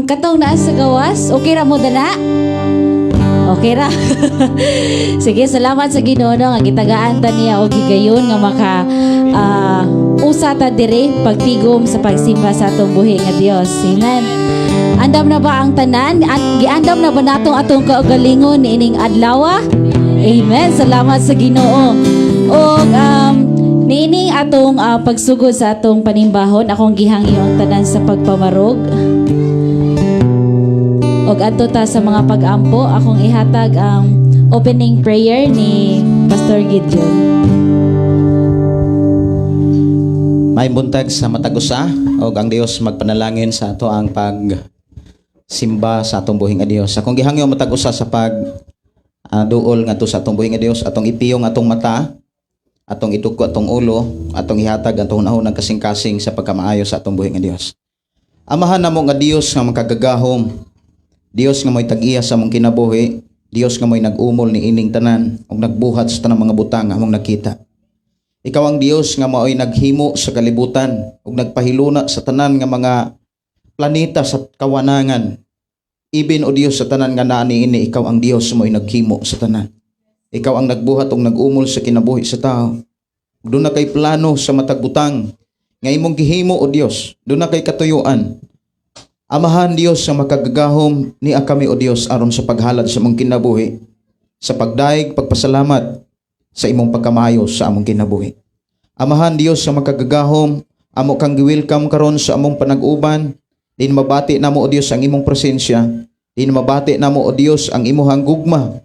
Katong naa sa gawas, okay ra mo dala? Okay ra. Sige, salamat sa Ginoo nga gitagaan ta niya og higayon nga maka usa ta diri pagtigom sa pagsimba sa atong buhi nga Dios. Amen. Andam na ba ang tanan? At giandam na ba natong atong kaugalingon niining adlaw? Amen. Salamat sa Ginoo. Og niining atong pagsugod sa atong panimbahon, akong gihangyo ang tanan sa pagpamarog. Og adto ta sa mga pag-ampo, akong ihatag ang opening prayer ni Pastor Gideon. May buntag sa matag-usa og ang Dios magpanalangin sa ato ang pagsimba sa atong buhing nga Dios. Akong gihangyo matag-usa sa duol ngadto sa atong buhing nga Dios, atong ipiyong atong mata, atong ituko atong ulo, atong ihatag atong hunahon kasing-kasing sa pagkamaayo sa atong buhing nga Dios. Amahan namo nga Dios nga makagagahom, Dios nga mo'y tag-iya sa mong kinabuhi, Dios nga mo'y nag-umol ni ining tanan ug nagbuhat sa tanang mga butang nga among nakita. Ikaw ang Dios nga mo'y naghimo sa kalibutan ug nagpahiluna sa tanan nga mga planeta sa kawanangan. Ibin o Dios sa tanan nga naa niini, ikaw ang Dios mo'y naghimo sa tanan. Ikaw ang nagbuhat ug nag-umol sa kinabuhi sa tao. Doon na kay plano sa matag butang nga imong gihimo o Dios. Doon na kay katuyuan. Amahan Dios sa makagagahom ni kami o Dios aron sa paghalad sa among kinabuhi, sa pagdaig, pagpasalamat sa imong pagkamayo sa among kinabuhi. Amahan Dios sa makagagahom, amo kang gi-welcome karon sa among panag-uban, din mabati namo o Dios ang imong presensya, din mabati namo o Dios ang imong gugma.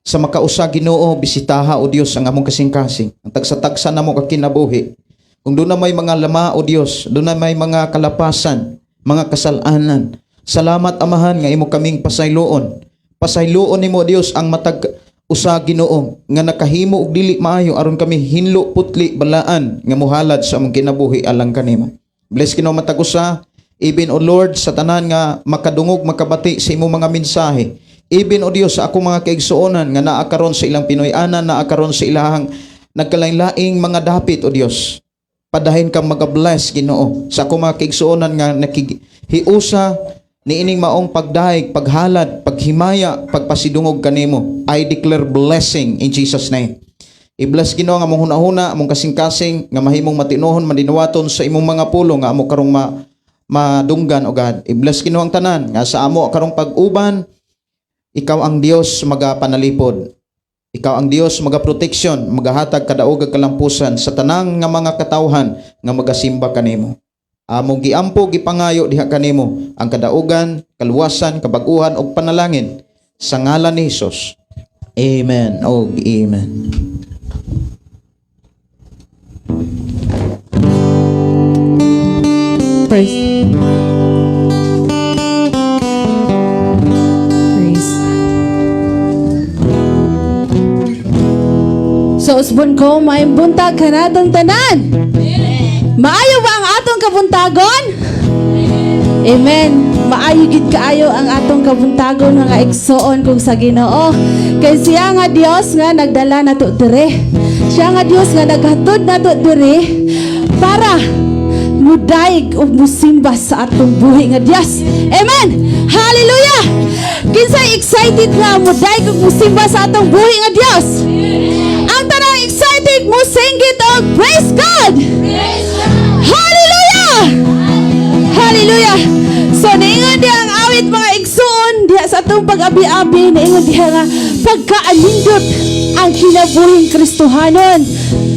Sa makausa Ginoo, bisitaha o Dios ang among kasing-kasing, ang tagsa-tagsa namo ka kinabuhi. Kung doon na may mga lama o Dios, doon na may mga kalapasan, mga kasalanan. Salamat Amahan nga imo kaming pasayloon. Pasayloon nimo Dios ang matag usa Ginoo nga nakahimo og dili maayo aron kami hinlo putli balaan nga mohalad sa among kinabuhi alang kanimo. Bless Ginoo matag usa, even o Lord sa tanan nga makadungog makabati sa imong mga mensahe. Even o Dios sa akong mga kaigsuonan nga naa karon sa ilang Pinoy-anan, naa karon sa ilahang nagkalain-laing mga dapit o Dios. Padahin kang mag-bless Ginoo sa akong mga kaigsuonan nga nakihiusa ni ining maong pagdaig, paghalad, paghimaya, pagpasidungog kanimo. I declare blessing in Jesus name. I-bless Ginoo nga among hunahuna, among kasing-kasing nga mahimong matinuhon, maninuwaton sa imong mga pulo nga amo karong madunggan o God. I-bless Ginoo ang tanan nga sa amo karong pag-uban, ikaw ang Dios magapanalipod. Ikaw ang Dios magaproteksyon, magahatag kadaog ug kalampusan sa tanang nga mga katawhan nga magasimba kanimo. Among giampo gipangayo diha kanimo ang kadaugan, kaluwasan, kabag-uhan ug panalangin sa ngalan ni Hesus. Amen. Og amen. Praise. So usbon ko, may buntag ka natong tanan. Maayo ba ang atong kabuntagon? Amen. Maayo gid kaayo ang atong kabuntagon nga igsoon kung sa Ginoo. Kay siya nga Dios nga nagdala nato dire. Siya nga Dios nga naghatod nato dire para mudaig ug musimba sa atong buhi nga Dios. Amen. Hallelujah. Kinsay excited nga mudaig ug musimba sa atong buhi nga Dios? Ang tanang excited mo singgit og praise God. Praise God. Hallelujah. Hallelujah. So niingon diha ang awit mga igsoon diha sa atong pag-abi-abi, niingon diha nga pagkaanindot ang kinabuhing Kristohanon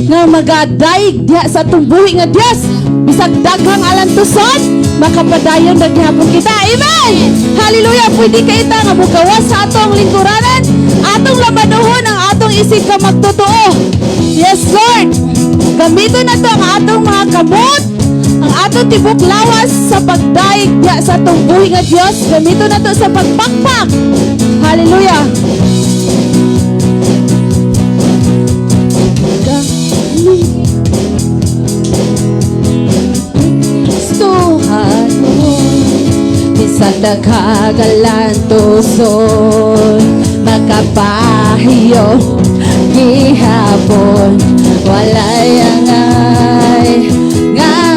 nga magadaig diha sa atong buhi nga Dios. Bisag daghang alantuson, makapadayon na gihapon kita. Amen. Hallelujah. Pwede ka ita nga mugawas sa atong lingkuranan, atong labanuhon ang atong isig ka magtotoo. Yes, Lord. Gamiton na to ang atong mga kamot, ang atong tibok lawas sa pagdaig diha sa atong buhi nga Dios. Gamiton na to sa pagpakpak. Hallelujah. Tuhan mo bisag nagkagalantuson makapahiyo gihapon walay angay nga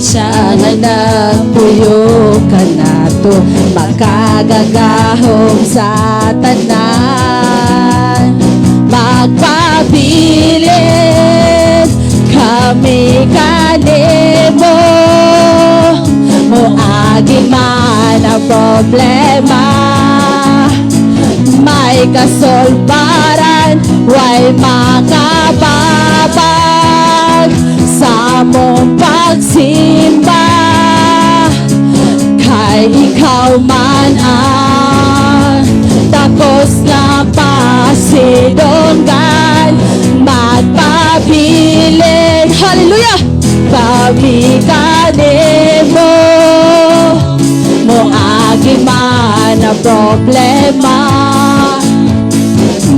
siya nga nagpuyo kanato, makagagahom sa tanan. Magpabilin kami kanimo, mo aging man ang problema. May kasolbaran, way makababag sa mong pagsimba. Kay ikaw man ang takos na pasidonggan, magpabilin, hallelujah, kami kanimo, mo aging man ang problema.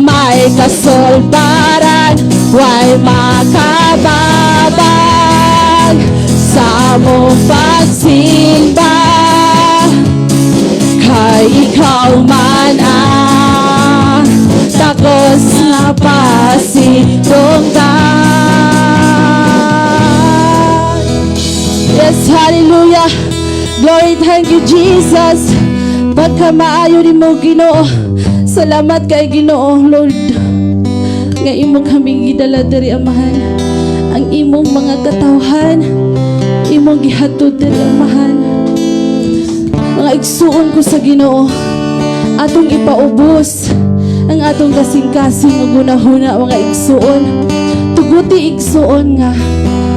May kasolbaran, way makababag sa mong pagsimba. Kay ikaw man ang takos na pasidonggan. Yes, hallelujah. Glory, thank you, Jesus. Pagka maayo ni mo, Ginoo. Salamat kay Ginoo, Lord. Nga imo kaming gidala diri, Amahan. Ang imong mga katawhan, imong gihatod diri, Amahan. Mga igsuon ko sa Ginoo, atong ipaubos ang atong kasing-kasing nga gunahuna, mga igsuon. Tuguti igsuon nga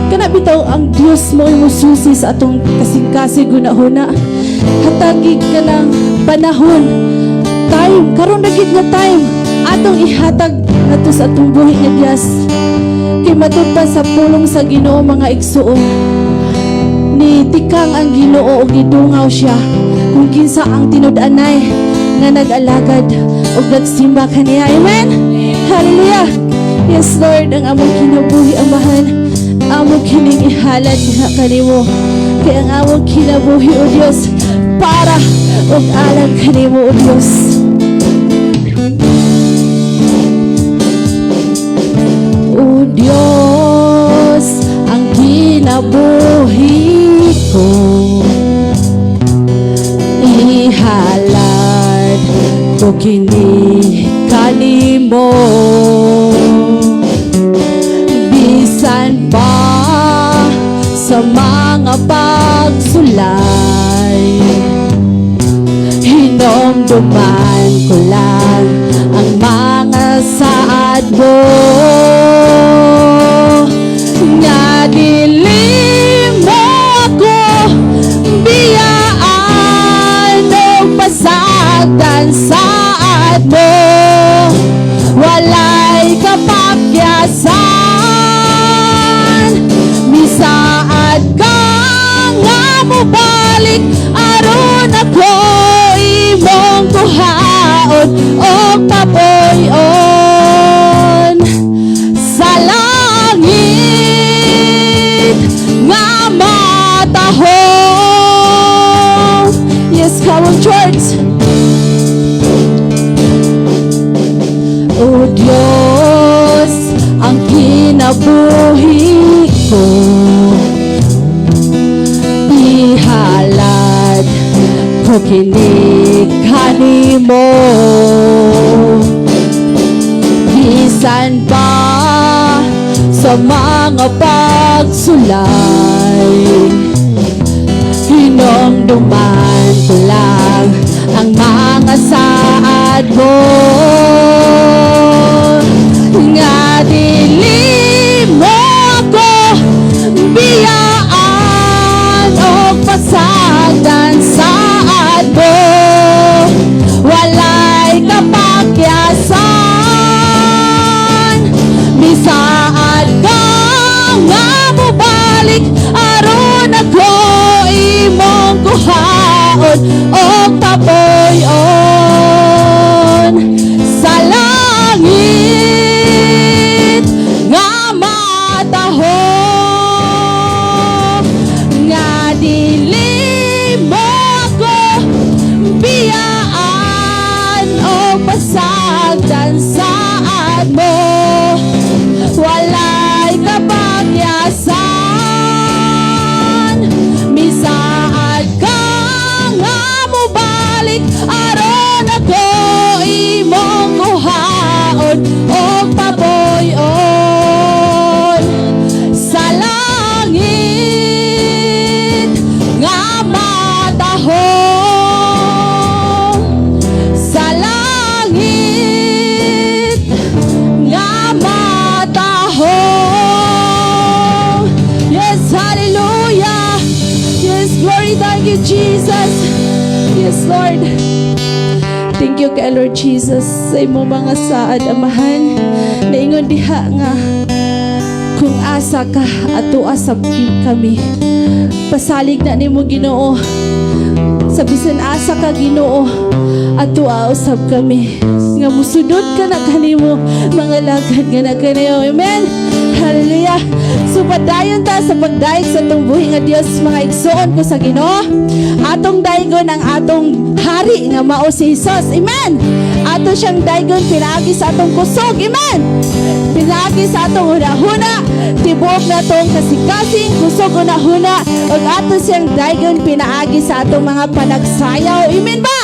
kana bitaw ang Dios mo imo susi sa atong kasing-kasing gunahuna. Hatagi ka ng panahon, time, karon na gid nga time atong ihatag nato sa atong buhi nga Dios. Kay matud pa sa pulong sa Ginoo, mga igsuon, ni tikang ang Ginoo og gidungaw siya kung kinsa ang tinud-anay nga nag-alagad og nagsimba kaniya. Amen. Hallelujah. Yes, Lord, ang among kinabuhi, Amahan, among kining ihalad nga kanimo. Kay ang among kinabuhi, O Dios, para og alang kanimo, O Dios. O Dios, ang kinabuhi ko ihalad ko kini kanimo. Bisan pa sa mga pagsulay, hinomduman ko lang ang mga saad mo. Nga dili mo ako biyaan o pasagdan saad mo. Walay kapakyasan, misaad ka nga mo balik aron ako imong kuhaon o papoyon sa langit nga matahong. Yes, come on, church. O Diyos, ang kinabuhi ko ihalad ko kini kanimo. Bisan pa sa mga pagsulay, hinumduman ko lang ang mga saad mo. Nga dili mo ako biyaan o pasagdan saad mo. Walay kapakyasan, misaad ka nga mo balik aron ako imong kuhaon o papoyon sa langit nga matahong. Nga dili mo ako biyaan o pasagdan saad mo. Walay kapakyasan, Thank you, Jesus. Yes, Lord. Thank you kay Lord Jesus sa imo mga saad, Amahan. Naingon diha nga, kung asa ka at tuasab kami. Pasalig na nimo Ginoo. Sa bisan asa ka Ginoo at tuausab kami. Nga musudod ka na kanimo mga lagad nga na kanayo. Amen. Hallelujah. So padayon ta sa pagdaig sa atong buhi nga Dios, mga igsoon ko sa Ginoo. Atong daigon ang atong hari nga mao si Jesus. Amen. Ato siyang daigon pinaagi sa atong kusog. Amen. Pinaagi sa atong hunahuna, tibuok na tong kasikasing kusog hunahuna, ug ato siyang daigon pinaagi sa atong mga panagsayaw. Amen ba?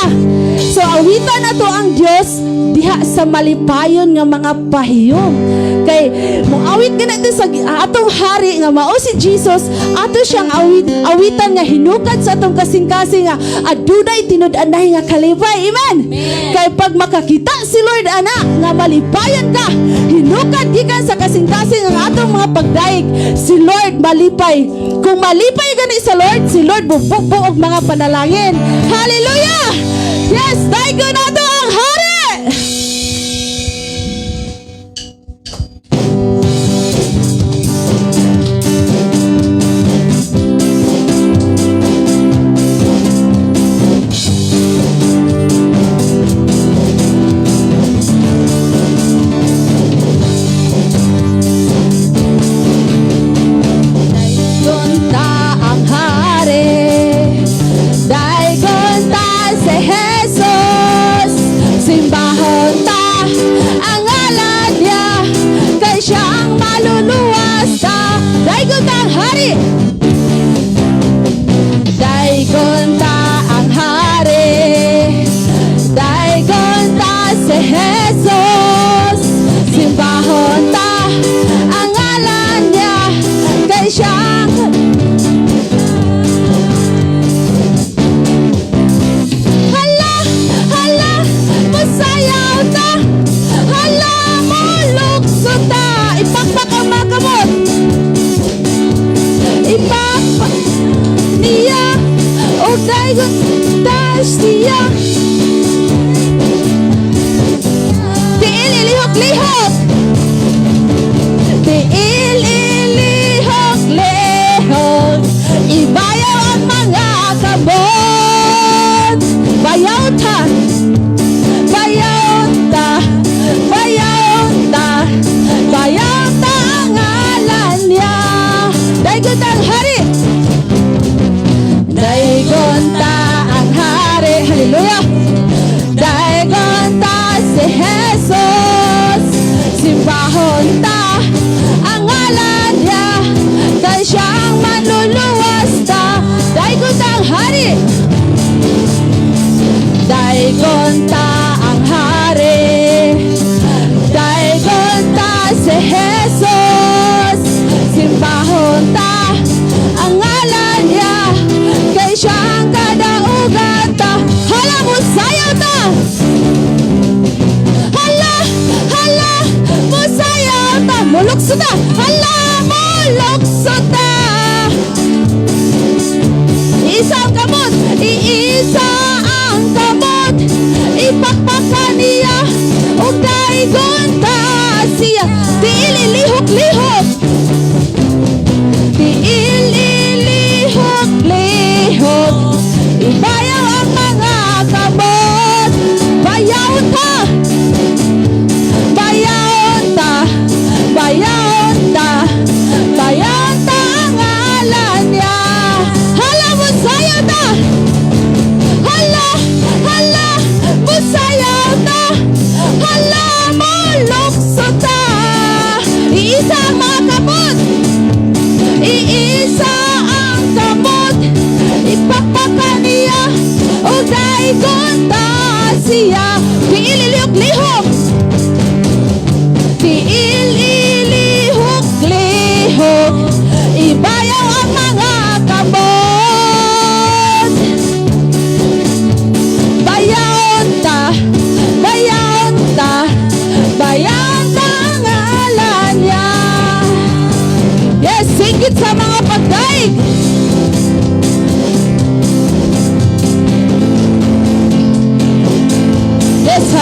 So awitan nato ang Dios diha sa malipayon nga mga pahiyom. Kay moawit ka natin sa atong hari nga mao si Jesus, ato siyang awitan nga hinukad sa atong kasing-kasing nga adunay tinud-anay nga kalipay. Amen. Kay pag makakita si Lord ana nga malipayon ka, hinukad gikan sa kasing-kasing ang atong mga pagdaig, si Lord malipay. Kung malipay gani sa Lord, si Lord bubuk og mga panalangin. Hallelujah. Yes, daigo nato ang hari.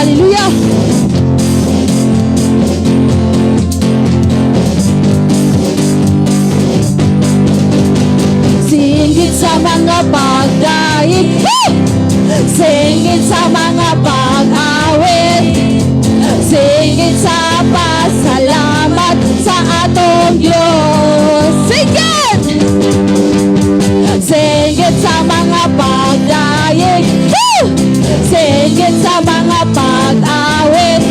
hallelujah. Singgit sa mga pagdaig, singgit sa mga pag-awit, singgit sa pasalamat sa atong Diyos. Singgit! Singgit sa mga pagdaig, singgit sa mga pag-awit,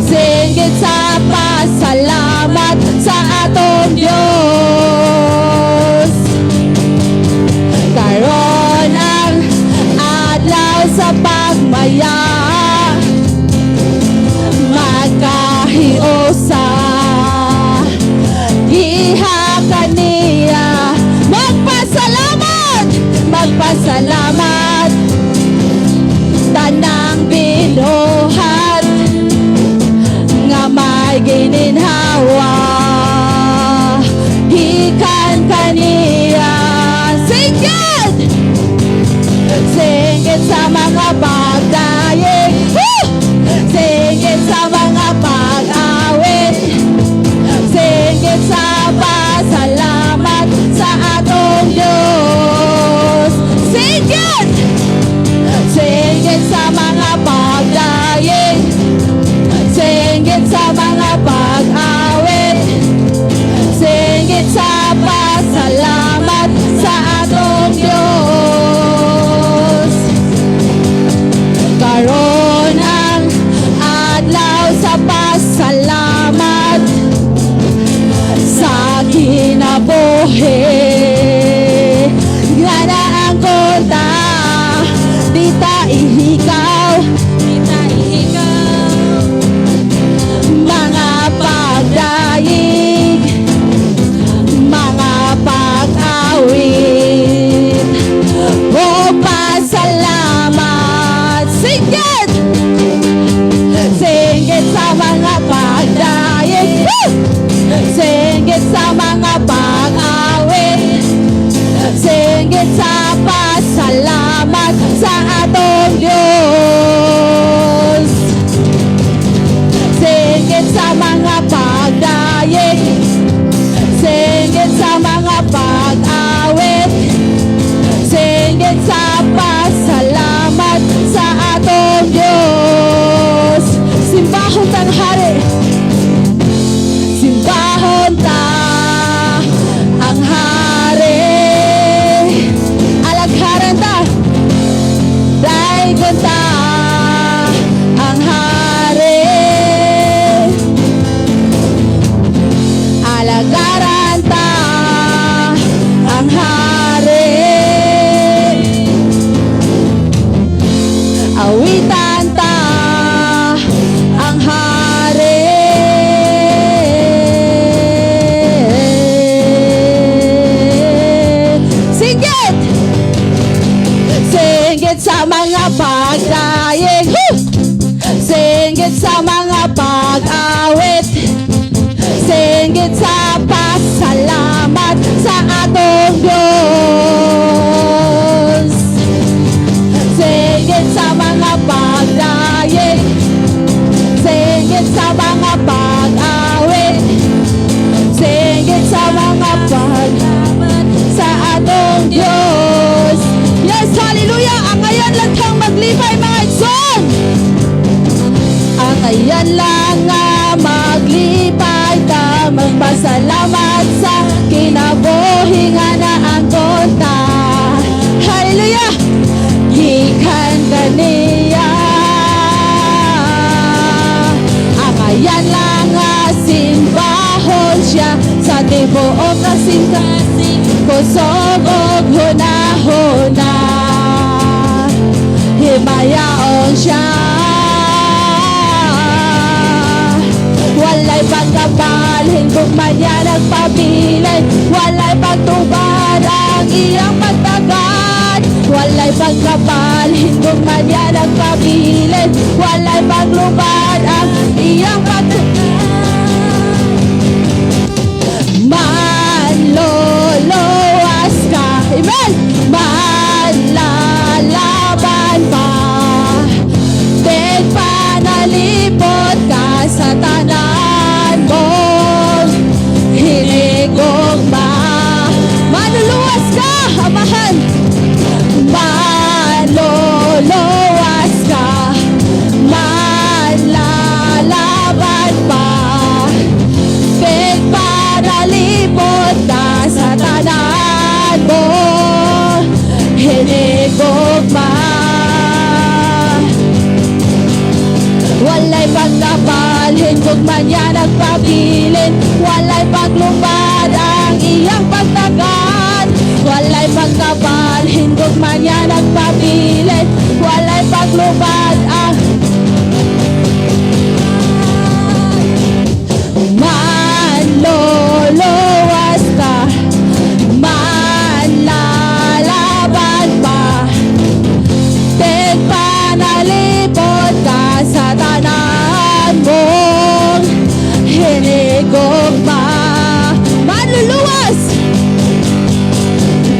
singgit sa pasalamat sa atong Diyos. Karon ang adlaw sa pagmaya, magkahiusa, iha kaniya, magpasalamat, magpasalamat, tanang binuhat nga may gininhawa, gikan kaniya. Singgit! Singgit sa mga pagdaig, singgit sa mga pag-awit, singgit sa pasalamat sa atong Diyos. Singgit! Singgit sa mga pagdaig, singgit sa mga pag-awit, singgit sa pasalamat sa atong Diyos. Karon ang adlaw sa pasalamat sa kinabuhi, nga na ang konta, di ta ihikaw, mga pagdaig, mga pag-awit, o pasalamat. Singgit! Singgit sa mga pagdaig, singgit sa mga pag-awit, singgit sa pasalamat sa atong Diyos. Singgit sa mga pagdaig, singgit sa mga pag-awit, singgit sa pasalamat sa atong Diyos. Simbahon tang hari, simbahon ta ang hari, alagharan ta, daigon ta ang hari, alagaran ta ang hari, awitan ta ang hari. Singgit! Singgit sa mga pagdaig, singgit sa mga pag-awit, singgit sa pasalamat sa atong Diyos. Singgit sa mga pagdaig, singgit sa mga pag-awit, singgit sa mga paglaban sa atong Diyos. Yes, hallelujah! Ang ngayon lang kang maglipay mga igsoon. Ang ngayon lang nga maglipay ta, magpasalamat sa kinabuhi nga na ang konta. Hallelujah! Gikan kaniya, ang ngayon lang nga simbahon siya sa tibuok kasing-kasing, kusog og hunahuna, himayaon siya. Walay pagkabalhin kung manya nagpabilin, walay pagtubad ang iyang pagtagad. Walay pagkabalhin kung manya nagpabilin, walay paglubad ang iyang pagtagad. Manluluwas ka, amen, manlalaban pa, tig pa gugma niya nagpabilin. Walay paglubad ang iyang pagtagad. Walay pagkabalhin, gugma niya nagpabilin. Walay paglubad ang manluluwas ka, manlalaban pa, tigpanalipod ka sa tanan mong hinigugma. Manluluwas,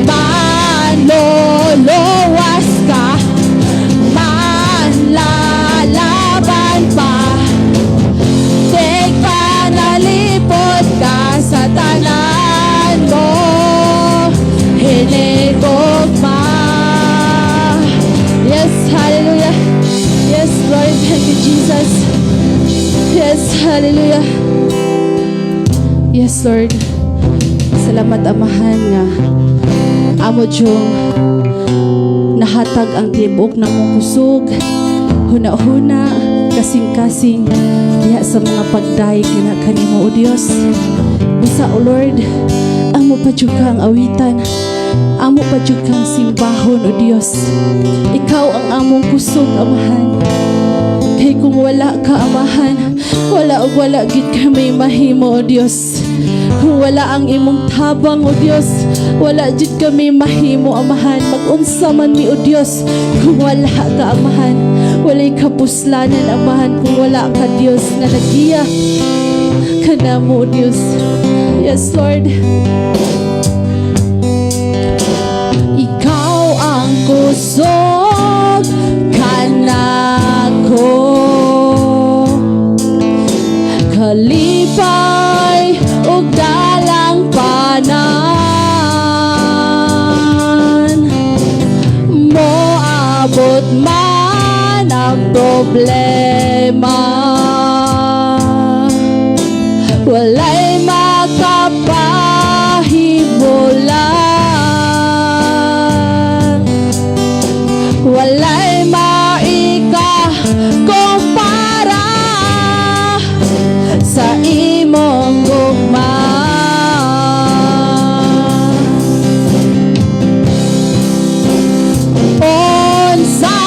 manluluwas ka, manlalaban pa, tigpanalipod ka sa tanan mo hinigugma. Yes, hallelujah. Yes, Lord, thank you, Jesus. Yes, hallelujah. Yes, Lord. Salamat amahan nga amo Diyong nahatag ang tibok na mong kusog, huna-huna, kasing-kasing diha sa mga pagdaig na kanimo o Dios. Busa o Lord, amo pa jud kang awitan, amo pa jud kang simbahon o Dios. Ikaw ang among kusog amahan. Kay kung wala ka amahan, wala gid kami mahimo o Dios. Kung wala ang imong tabang o Dios, wala jud kami mahimo amahan. Mag-unsa man mi o Dios, kung wala ka amahan, walay kapuslanan amahan. Kung wala ka Dios na nagiya kanamo o Dios. Yes, Lord. Ikaw ang kusog kanako, kalipay ug dalang panan. Moabot man ang problema, walay makapahimulan, walay maika-kumpara sa imong gugma. Unsa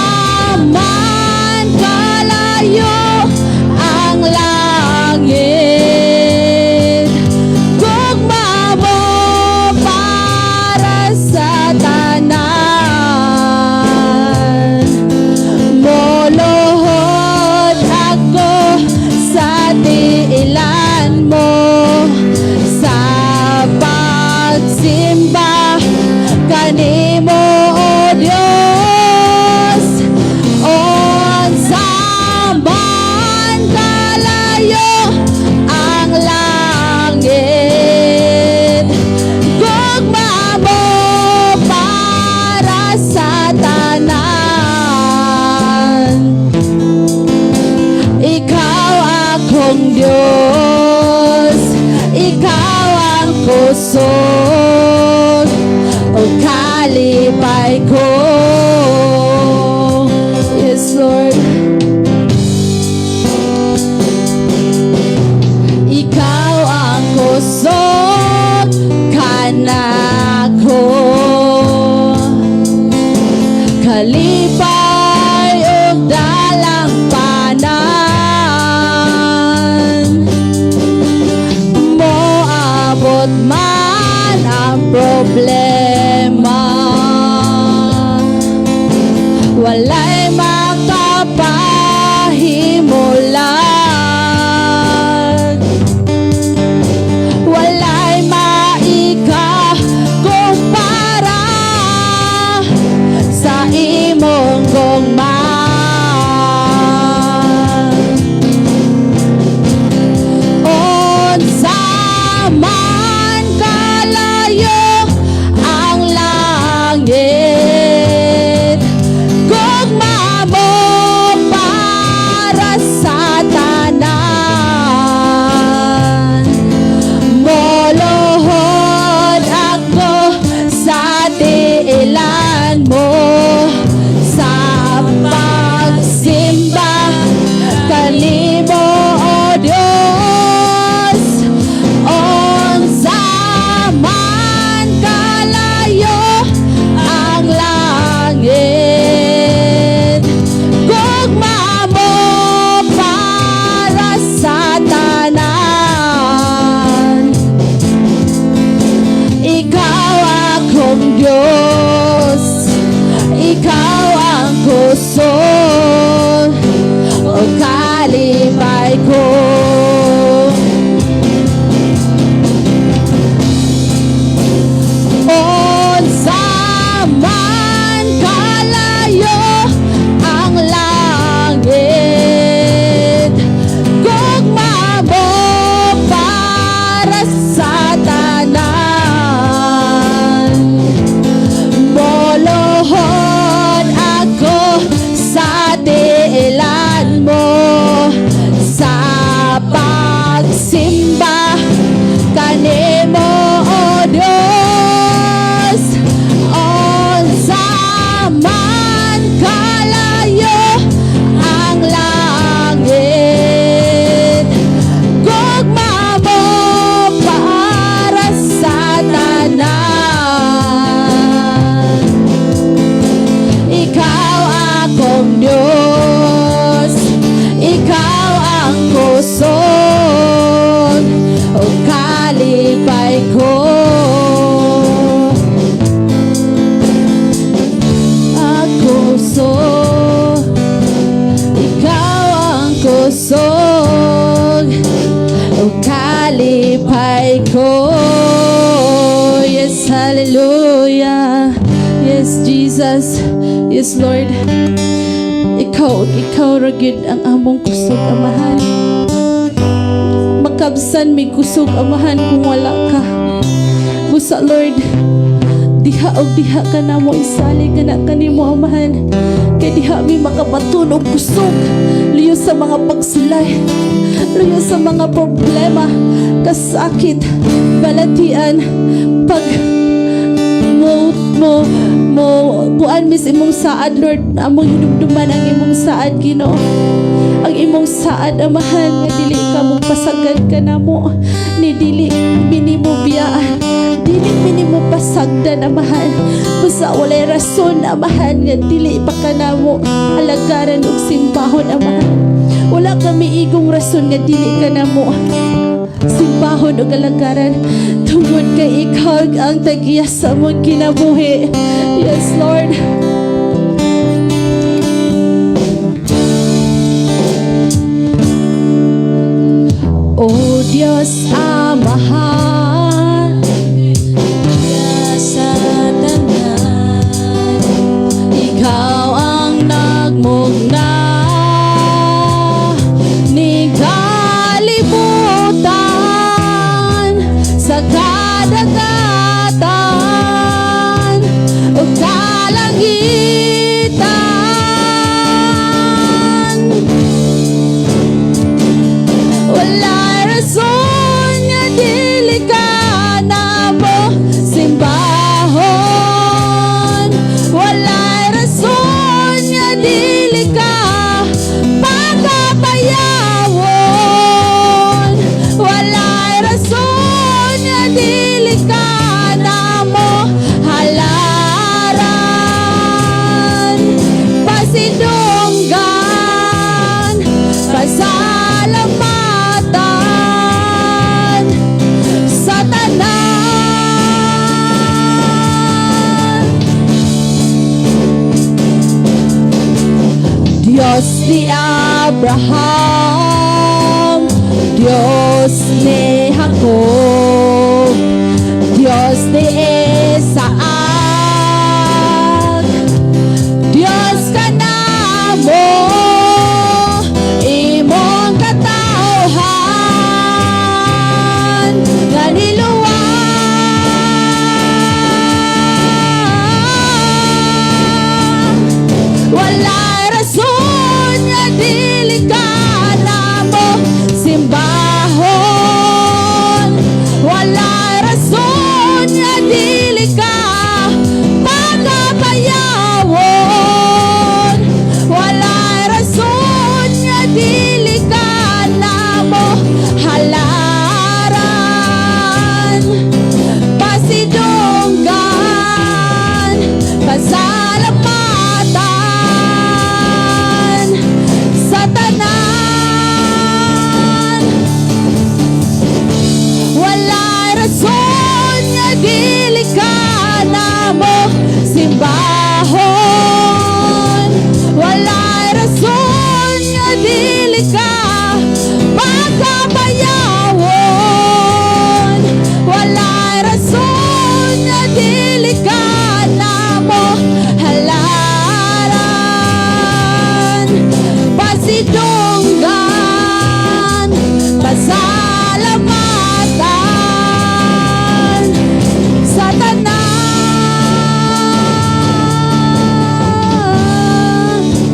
man kalayo ang langit, gugma mo para sa tanan. Moluhod ako sa tiilan mo, sa pagsimba kanimo o Dios. Unsa man kalayo ang langit, gugma mo para sa tanan. Ikaw akong Diyos, ikaw ang kusog o kalipay ko. Yes, Lord. Ikaw ang kusog kanako, kalipay ug dalang panan. Moabot man ang problema, walay makapahimulan, walay maika-kumpara sa imong gugma. Unsa man kalayo ang langit, gugma Hallelujah. Yes, Jesus. Yes, Lord. Ikaw ragid ang among kusog, Amahan. Makabsan may kusog, Amahan, kung wala ka. Busa, Lord, diha o diha ka na mo, isali ka na kanimo, Amahan. Kaya diha mi makabaton og kusog, liyo sa mga pagsulay, liyo sa mga problema, kasakit, balatian, pag kuan mis imong saad, Lord, among hinumduman ang imong saad, Ginoo. Ang imong saad, Amahan, nga dili ka mong pasagad ka namo, ni dili minimo biyaan, dili minimo pasagdan, Amahan. Basta walay rason, Amahan, nga dili pa ka namo alagaran og simbahon, Amahan. Wala kami igong rason nga dili ka namo simbahon o galagaran tungod kay ikaw ang tag-iya sa mong kinabuhi. Yes, Lord. O Diyos Amahan, sa tanan, ikaw ang nagmugna ni kalibutan sa kadagatan o kalangitan. Wala rason nga dili ka namo simbahon. Wala rason nga dili ka pagkabayawon. Wala rason nga dili ka namo halaran. Pasidunggan, pasalamatan sa tanan. Diyos ni Abraham, Diyos ni Jacob, Diyos ni Isaac, Diyos ka namo, imong katawhan nga niluwang. Wala rason nga dili ka namo simbahon. Wala rason nga dili ka pagkabayawon. Wala rason nga dili ka namo halaran. Pasidunggan, pasalamatan sa tanan. Wala rason nga dili ka namo simbahon. Wala rason nga dili ka pagkabayawon. Wala rason nga dili ka namo halaran. Pasidunggan, pasalamatan sa tanan.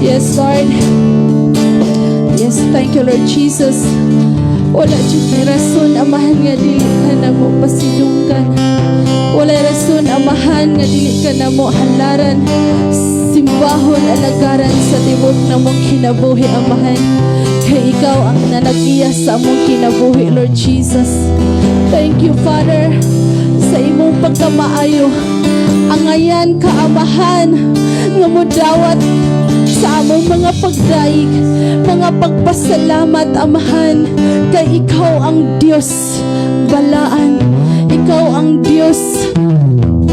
Yes, Lord. Yes, thank you, Lord Jesus. Wala dyan may rason, Amahan, nga dili ka na mo pasidunggan. Wala rason, Amahan, nga dili ka na mo halaran. Simbahon, alagaran sa tibok na mong kinabuhi, Amahan. Kay ikaw ang nanagiya sa mong kinabuhi, Lord Jesus. Thank you, Father, sa imong pagkamaayo. Angayan ka, Amahan, nga mo dawat sa among mga pagdaig, mga pagpasalamat, Amahan, kay ikaw ang Diyos balaan. Ikaw ang Diyos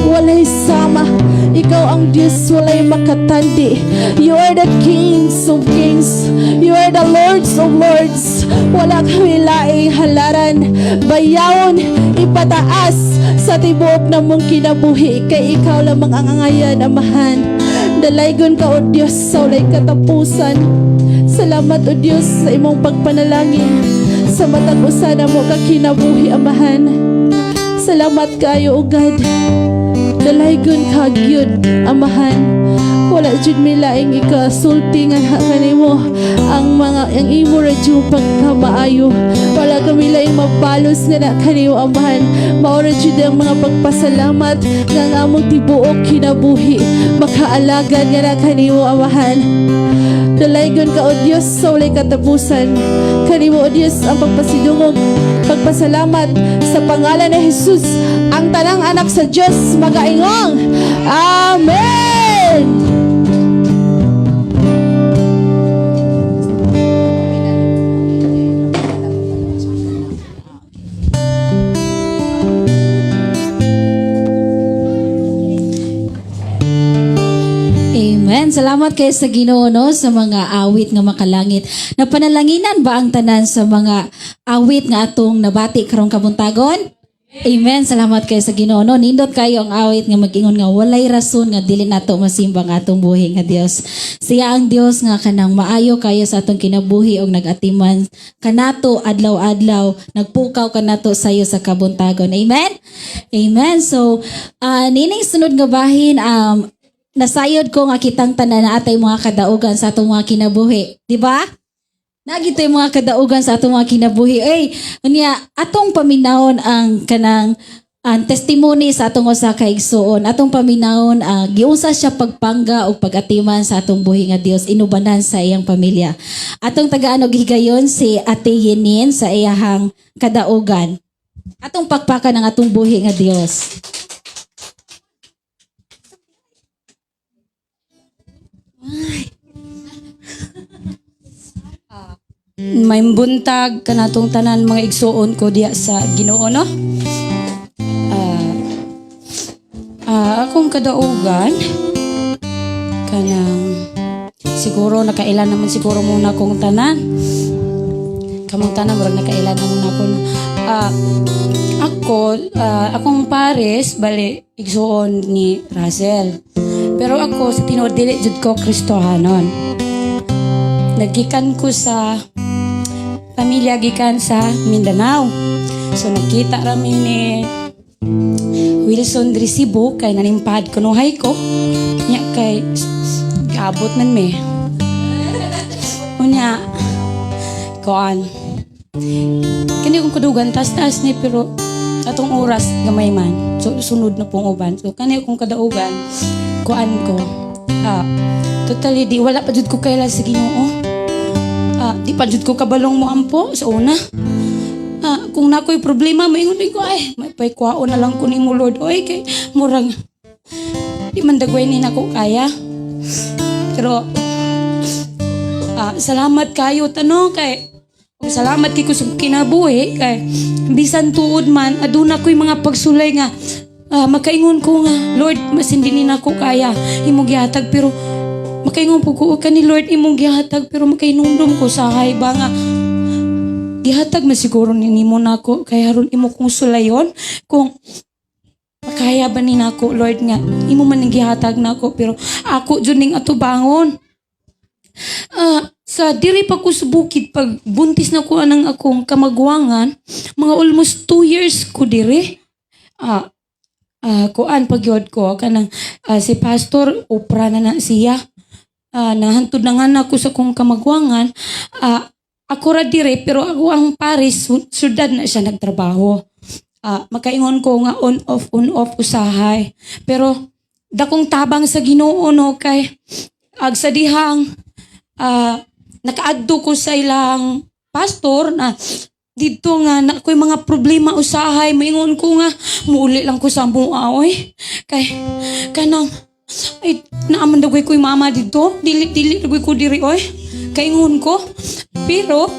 walay sama. Ikaw ang Diyos walay makatandi. You are the kings of kings. You are the lords of lords. Wala kami laing halaran. Bayawon ipataas sa sa tibuok na mong kinabuhi, kay ikaw lamang ang angayan, Amahan. Dalaygon ka, O Diyos, sa walay katapusan. Salamat, O Diyos, sa imong pagpanalangin, sa matag usa na mo ka kinabuhi, Amahan. Salamat kayo, O God. Dalaygon ka, gyud, Amahan. Wala jud mi laing ikasulti nga kanimo ang imo ra jud pagkamaayo. Wala kami laing mabalos nga na kanimo, Amahan. Mao ra jud ang mga pagpasalamat nga among tibuok kinabuhi makaalagad nga na kanimo, Amahan. Dalaygon ka, O Diyos, sa walay katapusan. Kanimo, O Diyos, ang pagpasidungog, pagpasalamat sa pangalan ni Jesus, ang tanang anak sa Diyos magaingong. Amen. Amen. Salamat kayo sa Ginoo, no, sa mga awit nga makalangit. Napanalanginan ba ang tanan sa mga awit nga atong nabati karong kabuntagon? Amen. Salamat kayo sa Ginoo, no. Nindot kayo ang awit nga mag-ingon nga walay rason nga dili nato masimba ang atong buhi nga Dios. Siya ang Dios nga kanang maayo kayo sa atong kinabuhi og nagatiman kanato adlaw-adlaw, nagpukaw kanato sayo sa kabuntagon. Amen. Amen. So, nining sunod nga bahin nasayod ko nga kitang tanan na atay mga kadaugan sa atong mga kinabuhi. Di ba? Nagitoy mga kadaugan sa atong mga kinabuhi. Unya, atong paminahon ang kanang testimony sa atong usa ka igsuon. Atong paminahon giunsa siya pagpangga o pagatiman sa atong buhi nga Dios, inubanan sa iyang pamilya. Atong tagaan og higayon si Ate Yenin sa iyahang kadaugan. Atong pakpakan ang atong buhi nga Dios. May buntag kanatong tanan mga igsuon ko diya sa Ginoo, no? Akong kadaugan kanang siguro nakailan naman siguro muna akong tanan. Kamong tanan murag nakailan na muna ako. Akong pares bali igsuon ni Russell. Pero ako sa tinuod dili jud ko Kristohanon. Nagikan ko sa pamilya gikan sa Mindanao. So nagkita rami ni Wilson Drisibo kay nanimpad kunuhay ko. Nya kay kaabot man me. Unya koan. Kani kong kadugan tas ni pero atong oras gamay man. So sunod na pong uban. So kani kong kadaugan koan ko. Totally di wala pa jud ko kaila sa Ginoo. Di pa jud ko kabalong mo ampo sa una. Kung nakoy problema maingon ko may paikwaon na lang ko nimo Lord. Oy kay murag di man dagway ni nako kaya. Pero salamat kayo tanong kay salamat kay ko sa kinabuhi kay bisan tuod man aduna koy mga pagsulay nga makaingon ko nga Lord masindi ni nako kaya imong gihatag pero makaingon po ko ka ni Lord imong gihatag pero makainumdum ko sa ba nga gihatag masiguro nimo nako kay haron imo kong sulayon kung makaya ba ni nako Lord nga imo man gihatag nako pero ako jud ning atubangon. Sa diri pa ko sa bukid pag buntis na ko anang akong kamagwangan mga almost 2 years ko diri. Kuan pagyod ko kanang si pastor upra na siya. Nahantod na nga ako sa kong kamagwangan. Ako ra dire pero ako ang pares sudad na siya nagtrabaho. Makaingon ko nga on off usahay. Pero dakong tabang sa Ginoo no kay ag sa dihang nakaadto ko sa ilang pastor na dito nga na ko'y mga problema usahay maingon ko nga muuli lang ko sa muaoy kay kanang ay naaman dagway ko'y mama dito dili dagway ko diri oy kaingon ko pero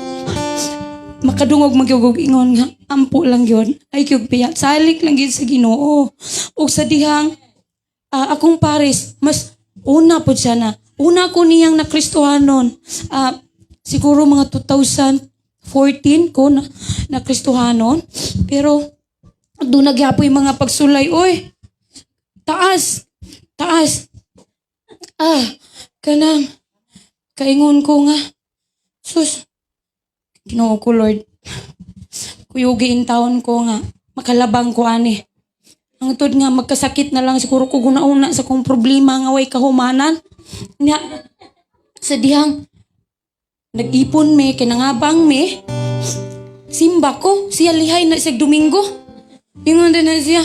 makadungog magyugog ingon nga ampo lang yon ay kyug piya salik lang gyud sa Ginoo ug sa dihang akong pares mas una po siya na una ko niyang na Kristohanon siguro mga 2014 ko na Kristohanon pero Doon nagyapoy mga pagsulay, oy. Taas. Kanang. Kaingon ko nga. Sus. Ginoo ko, Lord. Kuyugiin taon ko nga. Makalabang ko, ani. Ang tod nga, magkasakit na lang siguro ko gunauna sa kong problema nga way kahumanan. Nga, sa dihang, nag-ipon me, kinangabang me, simba ko, siya lihay na siya Domingo. Ingon din na siya,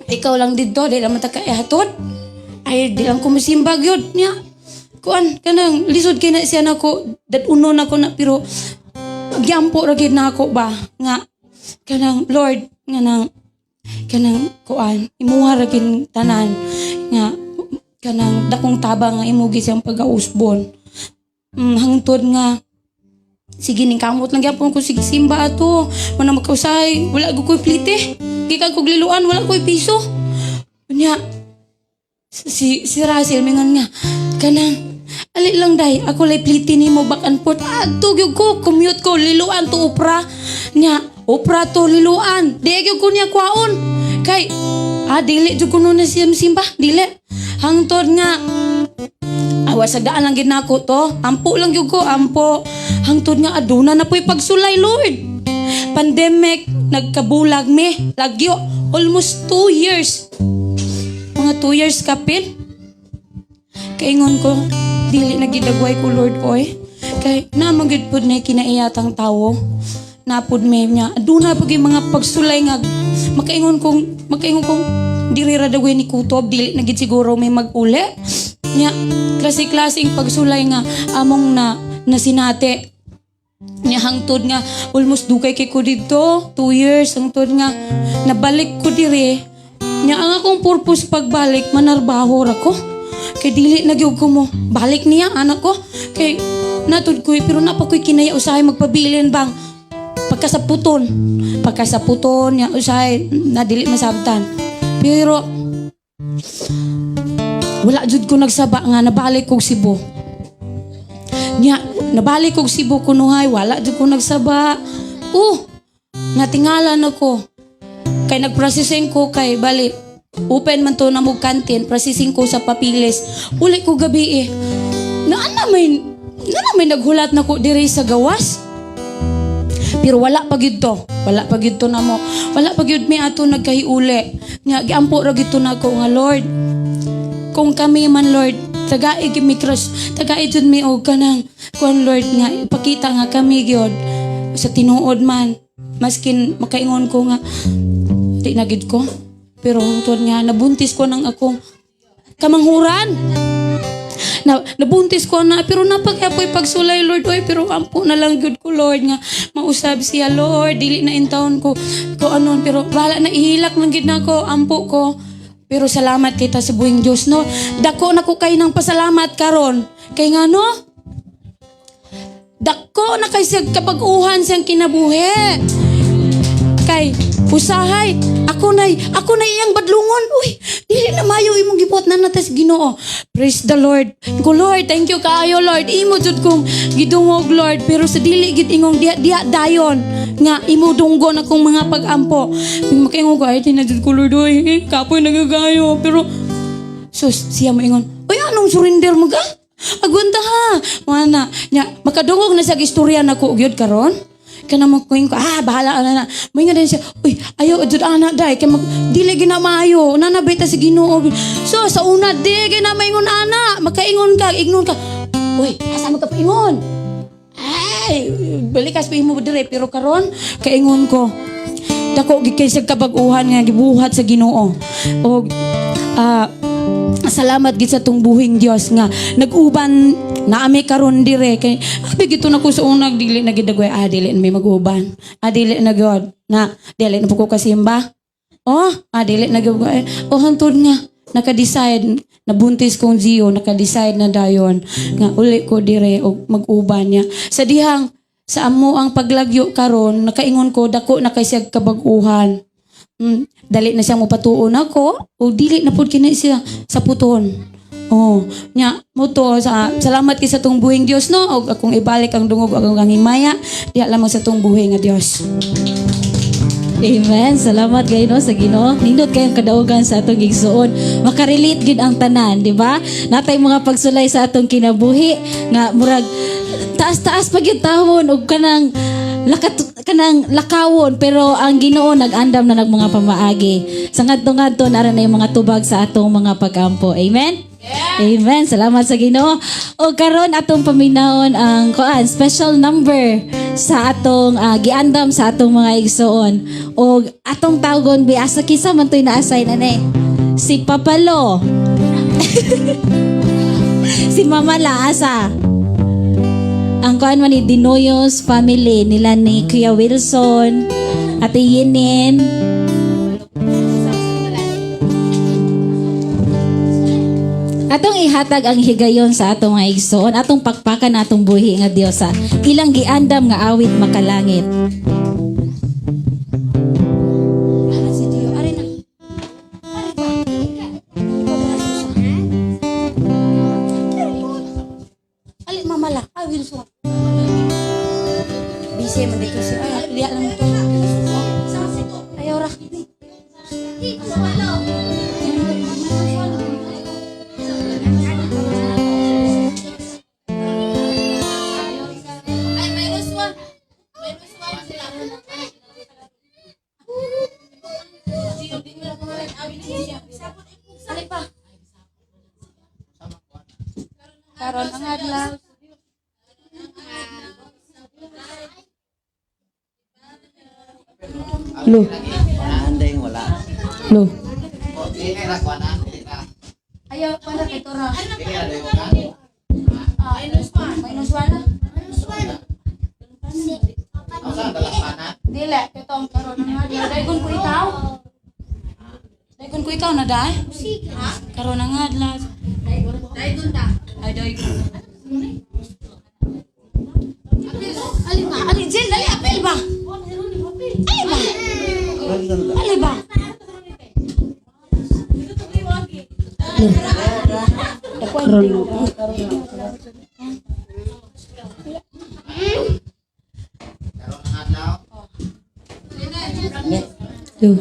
ikaw lang dito, di lang matakayahatod. Ay, di lang ko masimbag yun. Niya, kuan, kanang, lisod kayo na siya na ko, datuno na ko na, pero, agyampo ragid na ako ba, nga, kanang, Lord, kanang, kuan, imuha ragid tanan, nga, kanang, dakong tabang nga imugi siyang pag-ausbon. Hangtod nga, sige ning kamot lang gyapon ko sige simba ato. Mana magkausay, wala ko plite. Gika kog liluan, wala ko'y piso. Nya si Russell mingon nga kanang ali lang day ako lay plite nimo back and forth. Gyud ko commute ko liluan to opera. Nya opera to liluan. Di gyud ko niya kwaon. Kay dili jud ko na siya simba, dili. Hangtod nga awas sa daan lang gid nako to. Ampo lang gyud ko, ampo. Hangtod nga aduna na po'y pagsulay, Lord. Pandemic, nagkabulag me. Lagyo, almost 2 years. Mga 2 years kapin. Kaingon ko, dili na gidagway ko, Lord, oy. Kay namagid pud na kinaiyatang tawo. Napud me niya. Aduna pag yung mga pagsulay nga. Makaingon kong diri ra dagway ni kutob, dili na gid siguro may mag-uli. Nya, klase-klaseng pagsulay nga among na sinate. Nya hangtod nga almost dugay kay ko dito 2 years hangtod nga nabalik ko dire. Nya ang akong purpose pagbalik manarbaho ra ko. Kay dili na gyud ko mo balik niya anak ko. Kay natud ko pero napa ko'y kinaya usahay magpabilin bang pagkasaputon nya usahay na dili masabtan. Pero wala jud ko nagsaba nga nabalik kog Cebu. Nya nabalik kog Cebu kunuhay wala jud ko nagsaba. Natingalan ako. Kay nagprocessing ko kay bali open man to na mo kantin, processing ko sa papilis. Uli ko gabi na may naghulat na ko diri sa gawas. Pero wala pa gyud to. Wala pa gyud to na mo. Wala pa gyud mi ato nagkahiuli. Nya giampo ra gyud to nako nga Lord. Kung kami man Lord, tagai gyud mi crush, tagai jud mi og kanang kuan Lord nga ipakita nga kami gyud sa tinuod man. Maskin makaingon ko nga di na gyud ko. Pero hangtod nga nabuntis ko nang akong kamanghuran. Nabuntis ko na pero napagyapoy pagsulay Lord oy pero ampo na lang gyud ko Lord nga mausab siya Lord dili na intawon ko anon pero wala na ihilak man gyud nako ampo ko. Pero salamat kita sa buhing Diyos, no? Dako na ko kay ng pasalamat karon. Kay nga, no? Dako na kay siya kapag-uhan siyang kinabuhi. Kay, usahay, ako na iyang badlungon. Uy, dili na mayo imong gibuhat na natas Ginoo. Praise the Lord. Ko Lord, thank you kaayo Lord. Imo jud kong gidungog Lord, pero sa dili gid ingong diha dayon nga imo dunggon akong mga pag-ampo. Makaingon ko ay tinadjud ko Lord oy, kapoy nagagayo pero sus siya mo ingon. Oy anong surrender mo ga? Agwanta ha. Mana nya makadungog na sa istorya nako gyud karon. Kana mo ko bahala na. Moingon din siya, uy, ayo jud ana day kay dili gina maayo. Nanabita si Ginoo. So sa una di gina maingon ana, makaingon ka, ignon ka. Uy, asa mo ka paingon? Ay, balikas pa imo dire pero karon kaingon ko. Dako gid kay sa kabag-uhan nga gibuhat sa Ginoo. Og salamat gid sa tong buhing Dios nga nag-uban naami karon dire kay abi gito na ko sa unag dili na gid dagway dili na may mag-uban. Dili na god na dili na ko kasimba. Dili na gid hangtod nga naka-decide nabuntis kong Gio naka-decide na dayon nga uli ko dire og mag-uban niya sa dihang sa amo ang paglagyo karon nakaingon ko dako na kay siya kabag-uhan. Dali na siya mopatuon ako o dili na pud kini siya sa puton. Nya mo to salamat kay sa tong buhing Dios no og akong ibalik ang dungog akong himaya diha lamang sa tong buhi nga Dios. Amen. Salamat kayo no sa Ginoo. Nindot kayong kadaugan sa atong igsuon. Makarelate gid ang tanan, di ba? Natay mga pagsulay sa atong kinabuhi nga murag taas-taas pag yung tahon og kanang lakawon pero ang Ginoo nag-andam na nag mga pamaagi. Sa ngadto-ngadto nara na yung mga tubag sa atong mga pag-ampo. Amen. Amen. Salamat sa Ginoo. O karon atong paminawon ang special number sa atong giandam sa atong mga igsoon. O atong tawgon biasa kisa man toy na-assign ani. Si Papalo. Si Mama Laasa. Ang kuan man ni Dinoyos family nila ni Kuya Wilson, Ate Yinin. Atong ihatag ang higayon sa atong mga igsoon, atong pakpakan atong buhi nga Dios sa ilang giandam nga awit makalangit. Ali mamala, Wilson. Busy man dito siya. Ay, liya lang ito. Ayaw ra. Karon ang adlaw. Lo. Anday wala. Lo. Ayaw para kay Tora. Dili, kitong karon ang adlaw. Daygon ko ikaw. Daygon ko ikaw na dai. Karon ang adlaw. Daygon ta. Ay daygon. Ali ba? Ali Jen, dali apel ba? Ali ba? Ali ba? Lo.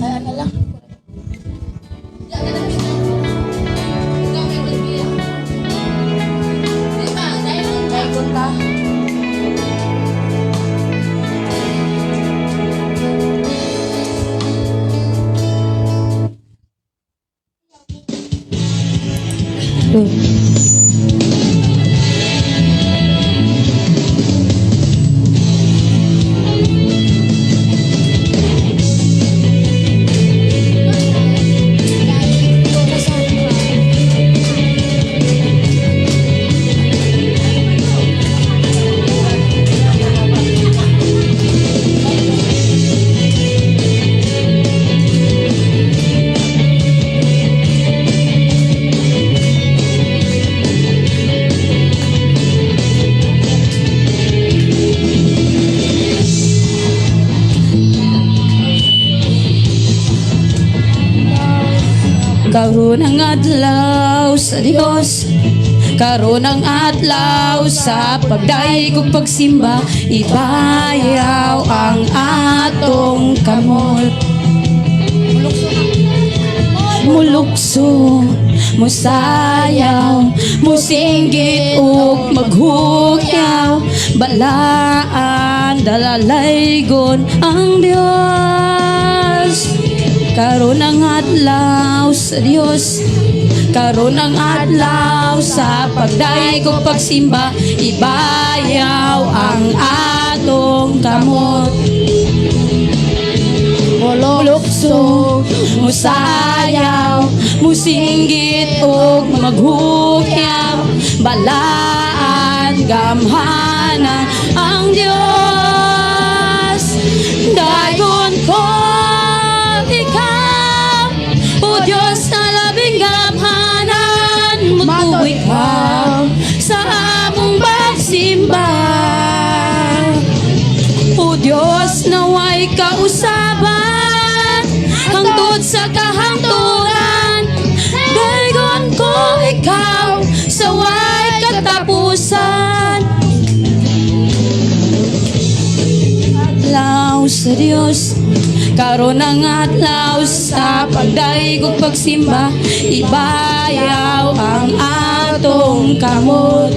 Ay, ano lang. Daygon ta. Lo. Karon ang adlaw sa Dios, karon ang adlaw sa pagdaig ug pagsimba, ibayaw ang atong kamot. Mulukso, musayaw, musinggit ug maghugyaw, balaan dalalaygon ang Dios. Karon ang adlaw sa Dios, karon ang adlaw sa pagdaig ug pagsimba, ibayaw ang atong kamot. Mulukso, musayaw, musinggit ug maghugyaw, balaan gamhanan ang Dios. Dayon ko ikaw, o Diyos na labing gamhanan, magbuhay ka sa among pagsimba. O Diyos naway kausaban hangtod sa kahangturan, sa Dios. Karon ang adlaw sa pagdaig ug pagsimba, ibayaw ang atong kamot.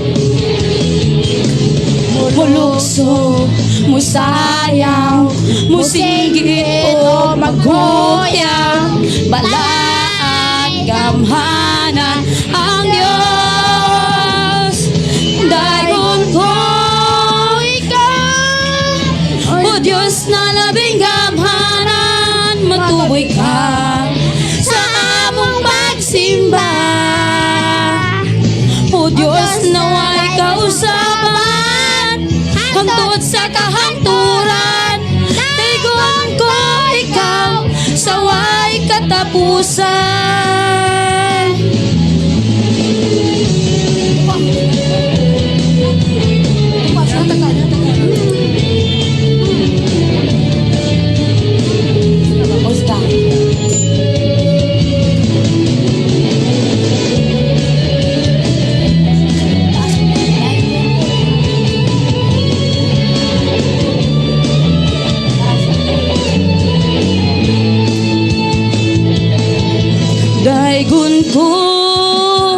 Mulukso, musayaw, musinggit o maghoyang, balaan, gamhanan ang Dios. Dayon ko ikaw, o Dios na labing gamhanan, matuboy ka sa among pagsimba. O Dios naway kausaban hangtod sa kahangturan, daygon ko ikaw sa way katapusan. Daygon ko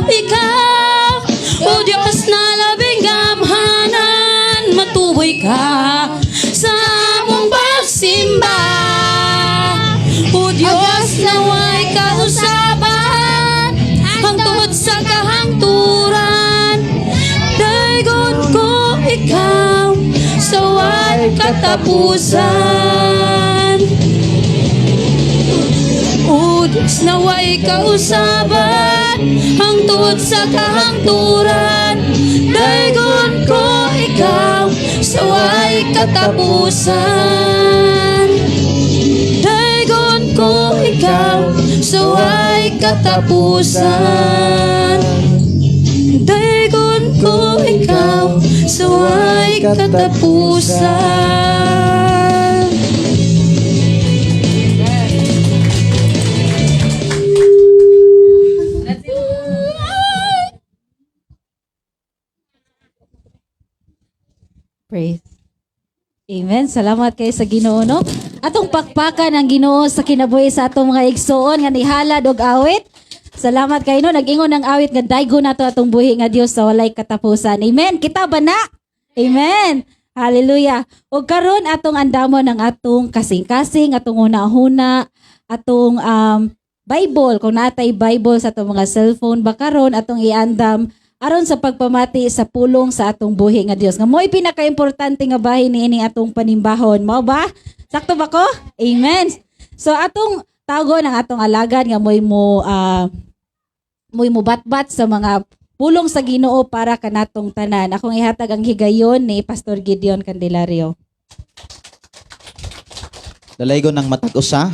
ikaw, o Diyos na labing gamhanan, matuboy ka sa among pagsimba. O Diyos na way kausaban hangtod sa kahangturan, daygon ko ikaw sa way katapusan. O Diyos na way kausaban hangtod sa kahangturan, daygon ko ikaw sa way katapusan. Daygon ko ikaw sa way katapusan. Daygon ko ikaw sa way katapusan. Praise. Amen. Salamat kayo sa Ginoo, no? Atong pakpakan ang Ginoo sa kinabuhi sa atong mga igsoon nga nihalad og awit. Salamat kayo, no? Nag-ingon ng awit nga daygon nato atong buhi nga Dios sa walay katapusan. Amen. Kita ba na? Amen. Hallelujah. Og karon atong andamon ang atong kasing-kasing, atong una-huna, atong Bible, kung natay Bible sa atong mga cellphone ba karon, atong iandam aron sa pagpamati sa pulong sa atong buhi nga Dios. Nga mo'y pinaka-importante nga bahin niini atong panimbahon. Mao ba? Sakto ba ko? Amen. So atong tagon ang atong alagad nga mo'y mo batbat sa mga pulong sa Ginoo para kanatong tanan. Akong ihatag ang higayon ni Pastor Gideon Candelario. Dalaygon ng matag usa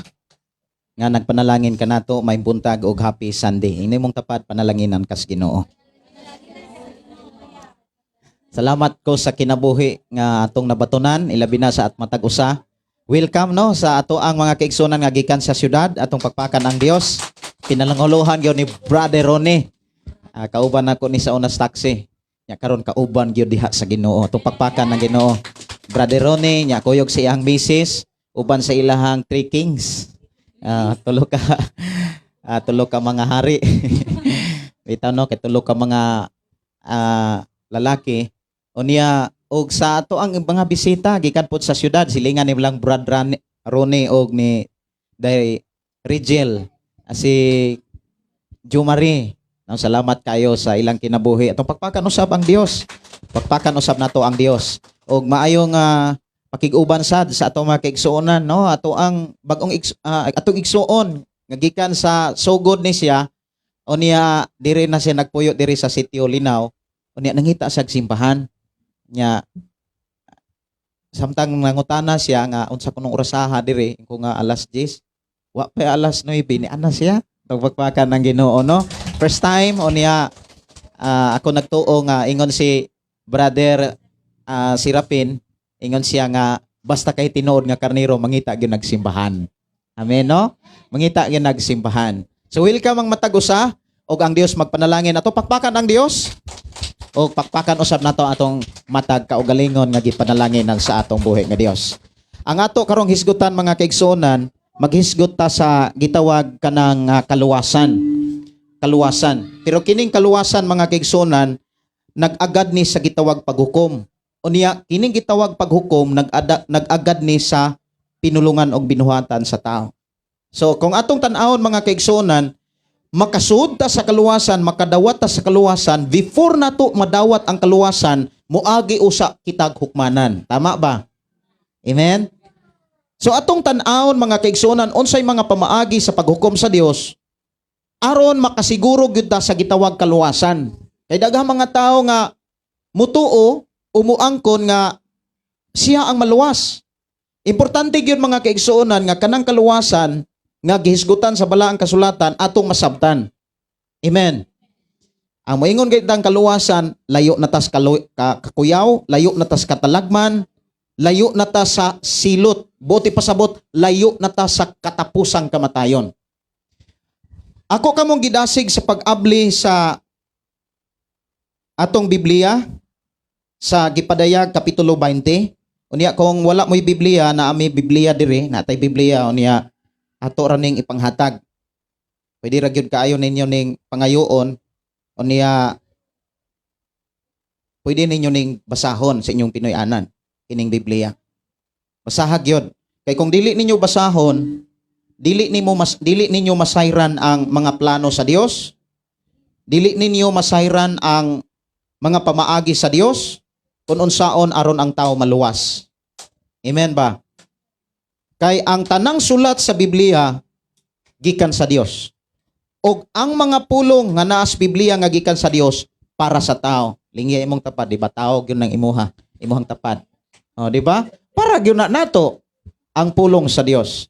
nga nagpanalangin kanato may buntag og happy Sunday. Ini mong tapat panalanginan kas Ginoo. Salamat ko sa kinabuhi nga atong nabatunan, ilabi na sa at matag usa. Welcome no sa ato ang mga kaigsunan nga gikan sa syudad, atong pagpakan ang Dios. Pinalanguluhan gyud ni Brother Ronnie. Kauban ako ni sa unas taxi. Nya karon kauban gyud diha sa Ginoo. Atong pagpakan ng Ginoo. Brother Ronnie nya kuyog sa iyang misis, uban sa ilahang three kings. Tulo ka mga hari. Bitaw no kay tulo ka mga lalaki. Unya og sa ato ang mga bisita gikan pod sa syudad silingan ni lang Brother Ronnie og ni Day Rigel si Jumari. Salamat kayo sa ilang kinabuhi. Atong pagpakan usab ang Dios. Pagpakan usab nato ang Dios. Og maayong pakiguban sad sa atong mga kaigsuonan no. Ato ang bag-ong atong igsuon nga gikan sa sugod ni siya. Unya diri na siya nagpuyo diri sa Sitio Linaw. Unya nangita sa simbahan. Nya samtang nangutana siya nga unsa kunong orasaha diri ko nga alas 10 wa pa alas 9 ni ana siya pagpagpakan ng Ginoo no. First time unya ako nagtuo nga ingon si Brother Sirapin ingon siya nga basta kay tinuod nga karnero mangita gyud nagsimbahan. Amen no? Mangita gyud nagsimbahan. So welcome ang matag usa og ang Dios magpanalangin ato pakpakan ang Dios. O pakpakan usab nato atong matag kaugalingon nga gipanalangin sa atong buhi nga Dios. Ang ato karong hisgutan mga kaigsuonan, maghisgot ta sa gitawag kanang kaluwasan. Kaluwasan. Pero kining kaluwasan mga kaigsuonan, nag-agad ni sa gitawag paghukom. Unya kining gitawag paghukom nag-agad ni sa pinulungan og binuhatan sa tao. So kung atong tan-awon mga kaigsuonan, makasuod ta sa kaluwasan, makadawat ta sa kaluwasan, before nato madawat ang kaluwasan, muagi usa kitag hukmanan. Tama ba? Amen? So atong tan-awon mga kaigsuonan, unsay mga pamaagi sa paghukom sa Dios, aron makasiguro gyud ta sa gitawag kaluwasan. Kay daghang mga tao nga mutuo, umuangkon nga siya ang maluwas. Importante gyud mga kaigsuonan nga kanang kaluwasan nga gihisgutan sa balaang kasulatan atong masabtan. Amen. Ang moingon gyud ang kaluwasan, layo na tas kakuyaw, layo na tas katalagman, layo na ta sa silot, buti pasabot, layo na ta sa katapusang kamatayon. Ako kamong gidasig sa pag-abli sa atong Biblia sa Gipadayag Kapitulo 20. Unya kung wala mo'y Biblia, na ami Biblia diri, natay Biblia, unya ato ra ning ipanghatag. Pwede ra gyud kaayo ninyo ning pangayoon, unya pwede ninyo ning basahon sa inyong Pinoy-anan kining Biblia. Basahag yun. Kay kung dili ninyo basahon, dili ninyo masayran ang mga plano sa Dios. Dili ninyo masayran ang mga pamaagi sa Dios kung unsaon aron ang tao maluwas. Amen ba? Kay ang tanang sulat sa Biblia gikan sa Dios. Og ang mga pulong nga naa sa Biblia nga gikan sa Dios para sa tao. Lingya imong tapad, di ba? Tao gyud nang imuhang tapad. O, di ba? Para gyud na nato ang pulong sa Dios.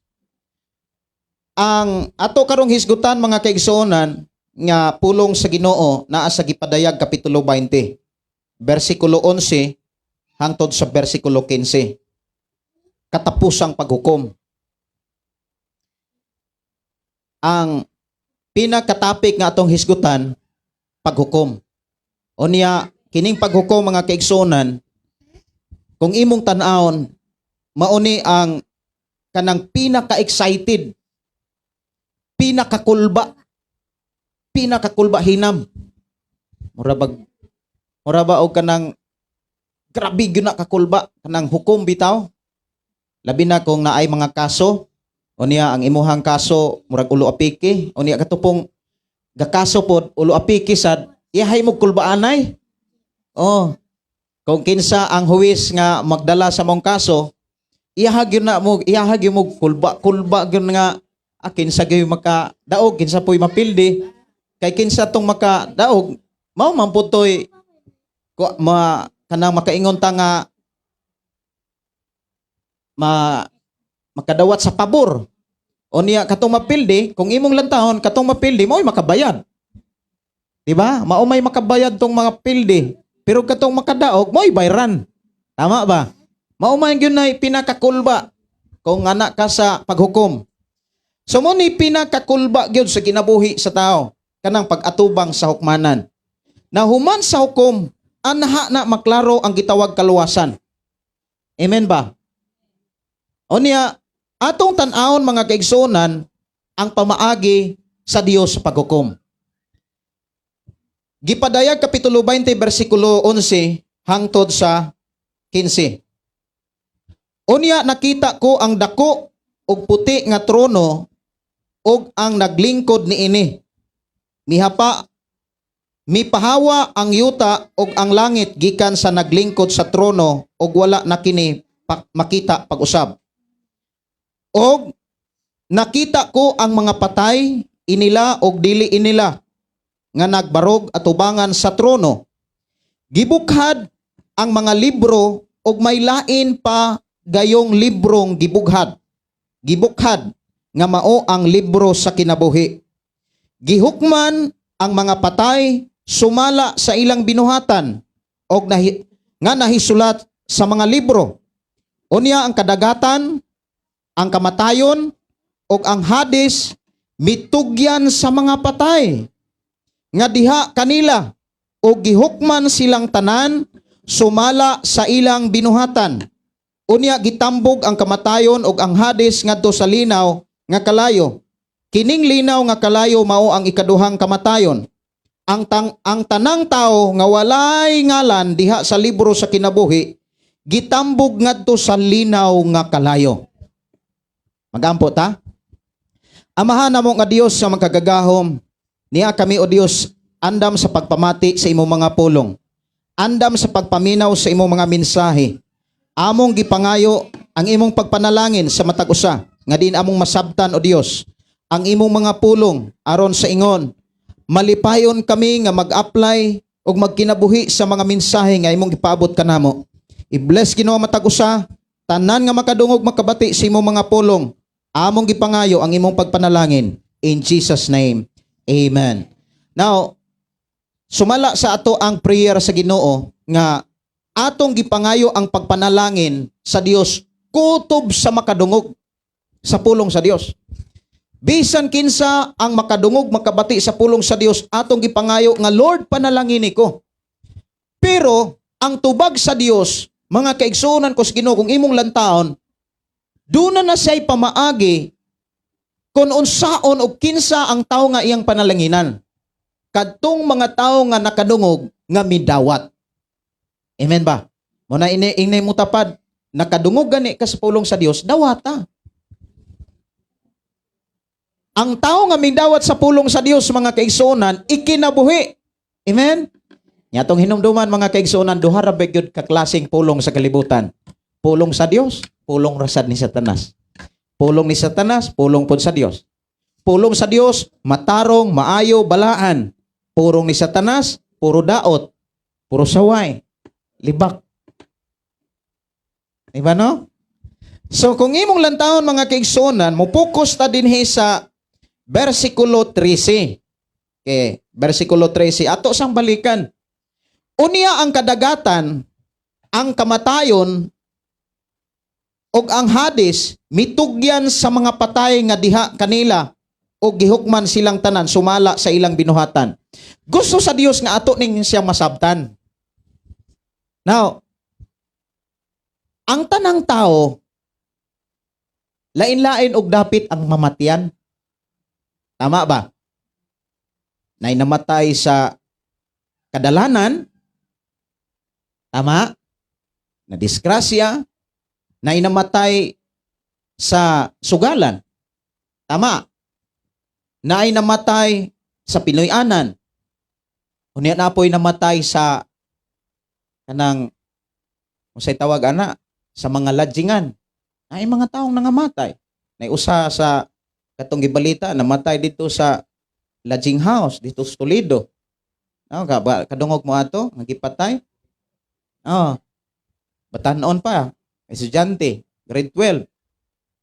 Ang ato karong hisgutan mga kaigsuonan nga pulong sa Ginoo naa sa Gipadayag Kapitulo 20, versikulo 11 hangtod sa versikulo 15. Katapusang paghukom. Ang pinakatapik nga atong hisgutan, paghukom. Unya kining paghukom mga kaigsuonan, kung imong tan-awon, mauni ang kanang pinaka-excited, pinakakulba hinam. Mura ba og kanang grabe gyud na kakulba kanang hukom bitaw. Labi na kung naay mga kaso, unya ang imuhang kaso murag ulo apiki, unya katupong gakaso pod ulo apiki sad iyahay mo kulbaanay. Oh. Kung kinsa ang huwis nga magdala sa mong kaso, iyahag yun mo kulba gyud nga kinsa gyud makadaog, kinsa po'y mapildi, kay kinsa tong makadaog, mao man putoy kanang makaingon ta nga makadawat sa pabor. Unya katong mapildi, kung imong lantahon katong mapildi mo'y makabayad. Di ba? Mao may makabayad tong mga pildi. Pero katong makadaog mo'y bayran. Tama ba? Mao man gyud nay pinakakulba kung anak ka sa paghukom. So mo ni pinakakulba gyud sa kinabuhi sa tao kanang pag-atubang sa hukmanan. Na human sa hukom, anha na maklaro ang gitawag kaluwasan. Amen ba? Unya atong tan-awon mga kaigsuonan ang pamaagi sa Dios sa paghukom. Gipadayag Kapitulo 20, versikulo 11 hangtod sa 15. Unya nakita ko ang dako ug puti nga trono ug ang naglingkod niini. Mipahawa ang yuta ug ang langit gikan sa naglingkod sa trono ug wala na kini makita pag-usab. Og nakita ko ang mga patay inila og dili inila nga nagbarog atubangan sa trono. Gibukhad ang mga libro ug may lain pa gayong librong gibukhad nga mao ang libro sa kinabuhi. Gihukman ang mga patay sumala sa ilang binuhatan og nga nahisulat sa mga libro. Unya ang kadagatan, ang kamatayon ug ang Hades mitugyan sa mga patay. Nga diha kanila o gihukman silang tanan sumala sa ilang binuhatan. Unya gitambog ang kamatayon ug ang Hades ngadto sa linaw nga kalayo. Kining linaw nga kalayo mao ang ikaduhang kamatayon. Ang tanang tao nga walay ngalan diha sa libro sa kinabuhi gitambog ngadto sa linaw nga kalayo. Magampo ta? Amahan namo nga Dios sa magkagagahom, niya kami o Dios andam sa pagpamati sa imong mga pulong. Andam sa pagpaminaw sa imong mga mensahe. Among gipangayo ang imong pagpanalangin sa matag usa nga din among masabtan o Dios ang imong mga pulong aron sa ingon malipayon kami nga mag-apply ug magkinabuhi sa mga mensahe nga imong gipaabot kanamo. I-bless Ginoo matag usa tanan nga makadungog makabati sa imong mga pulong. Among gipangayo ang imong pagpanalangin in Jesus name. Amen. Now, sumala sa ato ang prayer sa Ginoo nga atong gipangayo ang pagpanalangin sa Dios kutob sa makadungog sa pulong sa Dios. Bisan kinsa ang makadungog makabati sa pulong sa Dios atong gipangayo nga Lord panalangin ko. Pero ang tubag sa Dios, mga kaigsuonan ko sa Ginoo kung imong lantaon, duna na siya'y pamaagi kung unsaon o kinsa ang tao nga iyang panalanginan. Kadtong mga tao nga nakadungog nga midawat. Amen ba? Muna inay mo tapad, nakadungog gani ka sa pulong sa Dios, dawata. Ang tao nga midawat sa pulong sa Dios, mga kaigsuonan, ikinabuhi. Amen? Nyatong hinumduman, mga kaigsuonan, duha ra gyud ka klaseng pulong sa kalibutan. Pulong sa Dios, pulong rasad ni Satanas. Pulong ni Satanas, pulong pod sa Dios. Pulong sa Dios, matarong, maayo, balaan. Pulong ni Satanas, puro daot, puro saway, libak. Diba no? So kung imong lantawon mga kaigsuonan, mo-focus ta dinhi sa versikulo 13. Okay, versikulo 13. Ato sang balikan. Unya ang kadagatan, ang kamatayon, og ang Hades mitugyan sa mga patay nga diha kanila og gihukman silang tanan sumala sa ilang binuhatan. Gusto sa Dios nga ato ning siya masabtan. Now, ang tanang tao lain-lain og dapit ang mamatian. Tama ba? Nay namatay sa kadalanan, tama? Na disgrasya, na inamatay sa sugalan. Tama. Na ay namatay sa Pinoy-anan. Unya na po'y namatay sa kanang usay tawag ana sa mga ladjingan. Ay mga taong nangamatay. Na usa sa katong gibalita namatay dito sa lodging house dito sa Toledo. Kadungog mo ato nga gipatay. Batanon pa. Estudyante, grade 12,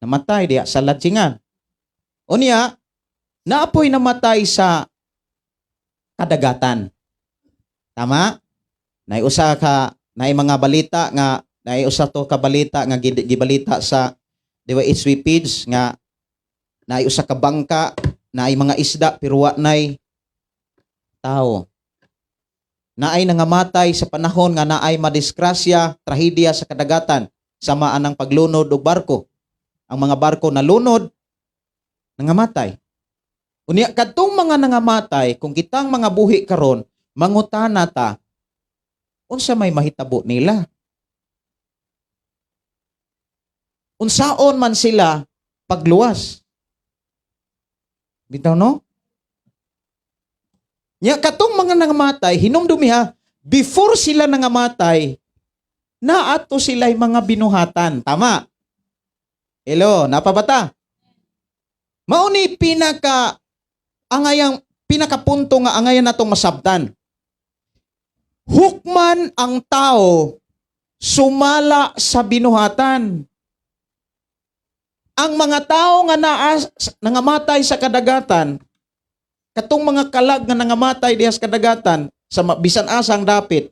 namatay diya sa ladjingan. Unya, naapoy namatay sa kadagatan. Tama? Naiusa ka, naay mga balita nga, naiusa to ka balita nga gibalita sa DYHV page nga naiusa ka bangka, naay mga isda, pero wa nay tao. Naay nangamatay sa panahon nga naay madisgrasya, trahedya sa kadagatan. Samaan ng paglunod og barko. Ang mga barko na lunod, nangamatay. Unya, kadtong mga nangamatay, kung kitang mga buhi karon, mangutana ta, unsa may mahitabo nila? Unsaon man sila pagluwas? Bitaw no? Nya, kadtong mga nangamatay, hinumdumiha, before sila nangamatay, na ato sila'y mga binuhatan. Tama? Hello, napabata? Mauni pinakapunto nga angayan natong masabtan. Hukman ang tao sumala sa binuhatan. Ang mga tao nga nangamatay sa kadagatan, katong mga kalag nga nangamatay diha sa kadagatan, sa bisan asang dapit,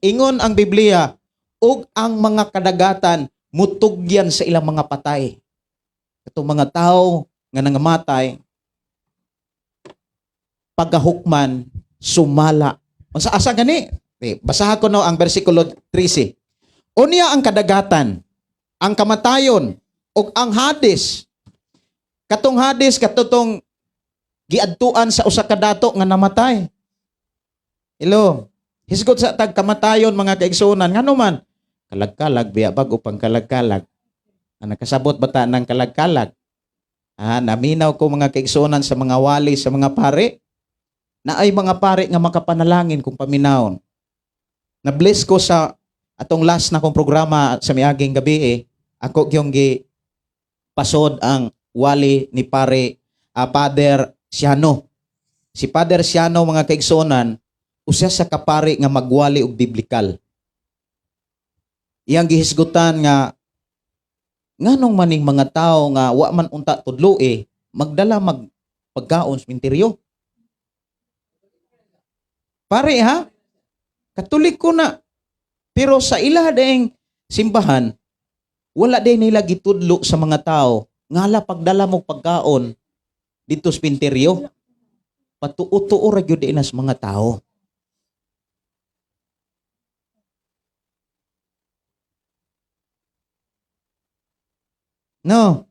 ingon ang Biblia, ug ang mga kadagatan mutugyan sa ilang mga patay. Itong mga tao nga nangamatay, pagahukman, sumala. Asa gani? Basahan ko no ang versikulo 13. Unya ang kadagatan, ang kamatayon ug ang Hades. Katong Hades katutong giadtuan sa usa ka dato nga namatay. Hello. Hisgot sa tag kamatayon mga kaigsunan ngano man kalag-kalag biya bag upang kalag-kalag. Nakasabot bata ng kalag-kalag. Naminaw ko mga kaigsunan sa mga wali sa mga pare na ay mga pare nga makapanalangin kung paminawon. Na-bless ko sa atong last na kong programa sa miaging gabi ako gyung gi pasod ang wali ni pare Father Siano. Si Father Siano mga kaigsunan usa sa kapari nga magwali og biblikal. Iyang gihisgutan nga nganong maning mga tao nga wa man unta tudlo magdala pagkaon sa minteryo. Pare ha? Katoliko na. Pero sa ila daing simbahan, wala din nila gitudlo sa mga tao ngala pagdala mo pagkaon dito sa minteryo. Patuo-tuo ra gyud sa mga tao. No.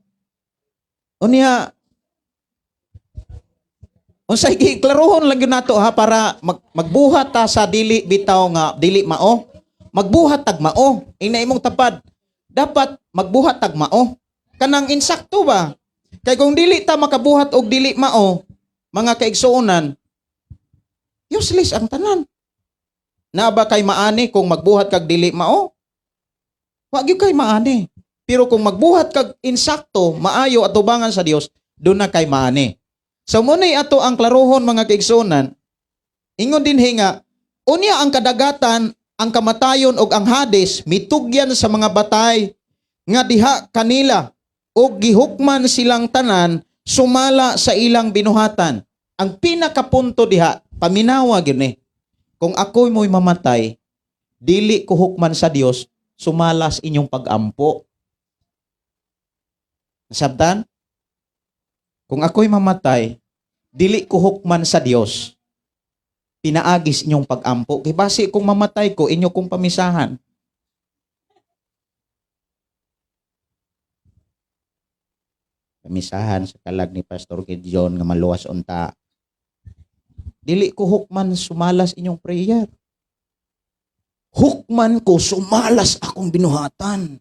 Unya unsay giklarohon lang gyud nato ha para magbuhat ta sa dili bitaw nga dili mao. Magbuhat tag mao. Ina imong tapad. Dapat magbuhat tag mao. Kanang insakto ba? Kay kung dili ta makabuhat og dili mao, mga kaigsuonan, useless ang tanan. Na ba kay maani kung magbuhat kag dili mao? Wa gyud kay maani. Pero kung magbuhat kag insakto, maayo at tubangan sa Dios, doon na kay maani. So munay ato ang klarohon mga kaigsuonan, ingon din nga, unya ang kadagatan, ang kamatayon ug ang Hades mitugyan sa mga batay nga diha kanila ug gihukman silang tanan sumala sa ilang binuhatan. Ang pinakapunto diha, paminawa gyud kung ako'y mo'y mamatay, dili ko hukman sa Dios, sumalas inyong pag-ampo. Nasabtan? Kung ako'y mamatay, dili ko hukman sa Dios, pinaagis inyong pag-ampo. Kay basi kung mamatay ko, inyo kong pamisahan. Pamisahan sa kalag ni Pastor Gideon nga maluwas unta. Dili ko hukman sumalas inyong prayer. Hukman ko sumalas akong binuhatan.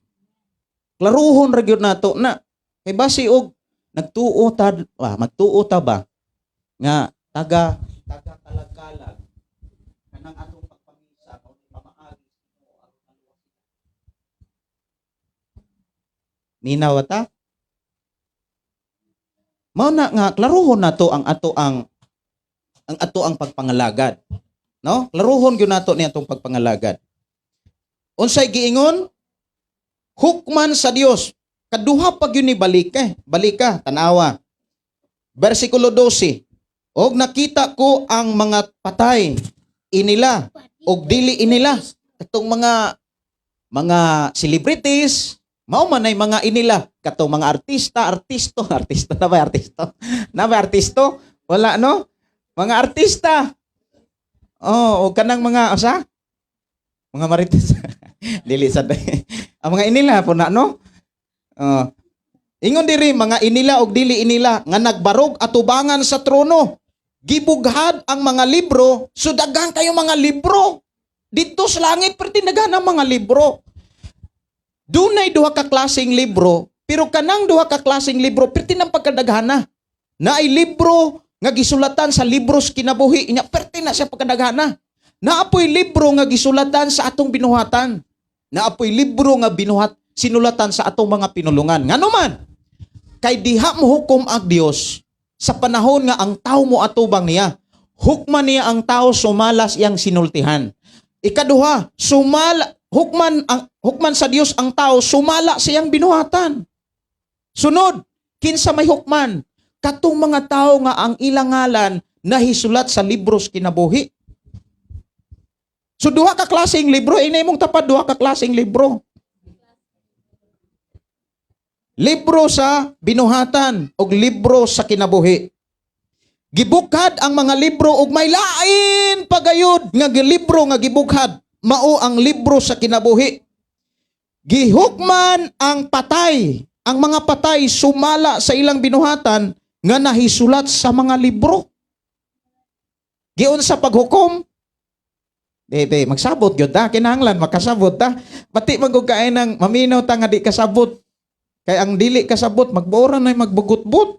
Klaruhon ra gyud nato na kay basi og magtuo ta ba nga taga kalag-kalag kanang atong pagpamisa o pamaagi minaw ta mao na nga klaruhon nato ang ato ang pagpangalagad, no? Klaruhon gyud nato ni atong pagpangalagad. Unsay giingon? Hukman sa Dios. Kaduha pa gyud ni balika, tanawa. Versikulo 12. Og nakita ko ang mga patay inila og dili inila. Katong mga celebrities, mao man ay mga inila. Katong mga artista na ba artisto? Na ba artisto? Wala no? Mga artista. Oh, o kanang mga mga marites. Dili sad. Ang mga inila po na no? Ingon diri mga inila og dili inila nga nagbarog atubangan sa trono. Gibughad ang mga libro, so daghang kayo mga libro. Dito sa langit perti daghang mga libro. Dunay duha ka klaseng libro, pero kanang duha ka klaseng libro perti nang pagkadaghana. Naay libro nga gisulatan sa libros kinabuhi inya perti na siya pagkadaghana. Naapoy libro nga gisulatan sa atong binuhatan. Naapoy libro nga sinulatan sa atong mga pinulungan. Ngano man? Kay diha mo hukom ang Dios sa panahon nga ang tao mo atubang niya. Hukman niya ang tao sumalas iyang sinultihan. Ikaduha, hukman sa Dios ang tao sumala sa iyang binuhatan. Sunod, kinsa may hukman? Katong mga tao nga ang ilang ngalan nahisulat sa libros kinabuhi. So duha ka klaseng libro, inay mong tapad duha ka klaseng libro. Libro sa binuhatan o libro sa kinabuhi. Gibukhad ang mga libro ug may lain pagayod nga libro nga gibukhad mao ang libro sa kinabuhi. Gihukman ang patay. Ang mga patay sumala sa ilang binuhatan nga nahisulat sa mga libro. Giun sa paghukom, bebe, magsabot gyud ta, kinahanglan makasabot ta. Pati magug kaay nang maminaw ta nga di kasabot. Kay ang dili kasabot magbuoran na magbugot-but.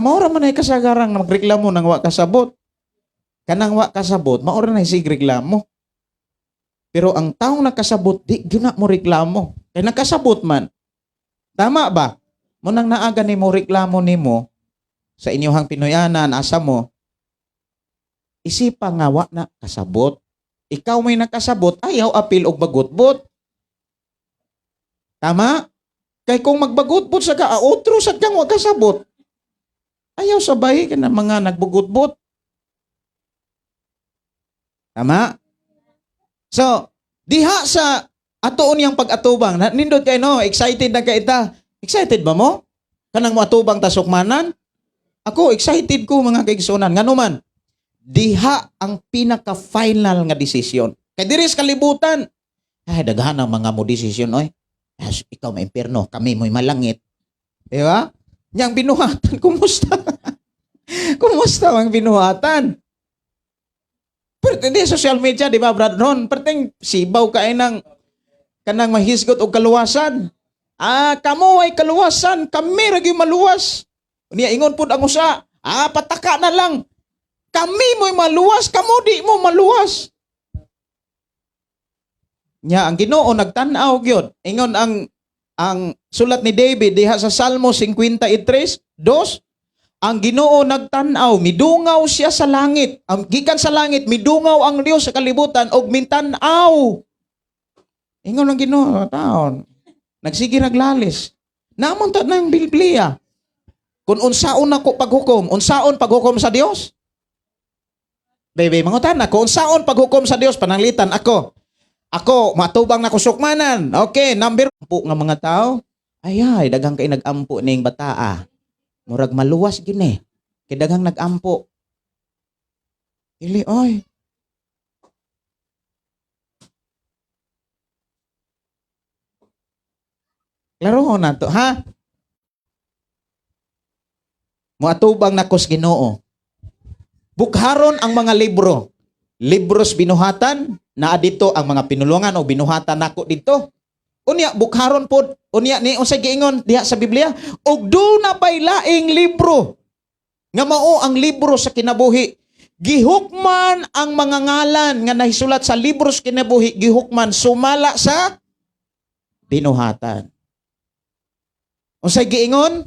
Maura man ay kasagarang na magreklamo nang wa kasabot. Kanang wa kasabot, maura na sig reklamo. Pero ang taong nakasabot, di gyud na mo reklamo. Kay nakasabot man. Tama ba? Munang naaga ni mo reklamo nimo sa inyong Pinoyanan, asa mo, isipa nga wa na kasabot. Ikaw may nakasabot, ayaw apil og bagutbot. Tama? Kay kung magbagutbot sa ka, otro sa kang wa kasabot. Ayaw sabay ka na mga nagbugutbot. Tama? So, diha sa atoon yang pag-atubang, nindot kayo no, excited na kayo ta. Excited ba mo? Kanang mo atubang tasukmanan? Ako, excited ko mga kaigsunan. Nga naman, diha ang pinaka-final nga desisyon. Kay diris kalibutan. Ay, daghan ang mga mo desisyon, oy. As, ikaw may impierno, kami mo'y malangit. Di ba? Yang binuhatan, kumusta? Kumusta ang binuhatan? Pero hindi, social media, di ba, Brad Ron? Perting sibaw ka ay ng kanang mahisgot o kaluwasan. Kamo ay kaluwasan, kami ragi maluwas. Niya ingon pud ang usa, pataka na lang. Kami mo'y maluwas, kamo di mo maluwas. Nya ang Ginoo nagtan-aw gyud. Ingon ang sulat ni David diha sa Salmo 53:2, ang Ginoo nagtan-aw, midungaw siya sa langit. Ang gikan sa langit midungaw ang Dios sa kalibutan og mintan-aw. Ingon ang Ginoo, taon. Nagsige naglalis. Namon ta nang Biblia. Kung unsaon nako paghukom, unsaon paghukom sa Dios? Bebe, mangutan na, kung unsaon paghukom sa Dios, pananglitan ako. Ako, matubang na kusukmanan. Okay, number po nga mga tao. Ay, daghang kay nag-ampo ning bataa. Murag maluwas gini. Kay daghang nag-ampo. Dili, oy. Klaro na to, ha? Muatubang na kus Ginoo. Bukharon ang mga libro. Libros binuhatan, naa dito ang mga pinulungan o binuhatan nako dito. Unya bukharon pod, unya ni unsay giingon diha sa Biblia, ug do na pay laing libro. Nga mao ang libro sa kinabuhi. Gihukman ang mga ngalan nga nahisulat sa libros kinabuhi, gihukman sumala sa binuhatan. Unsay giingon?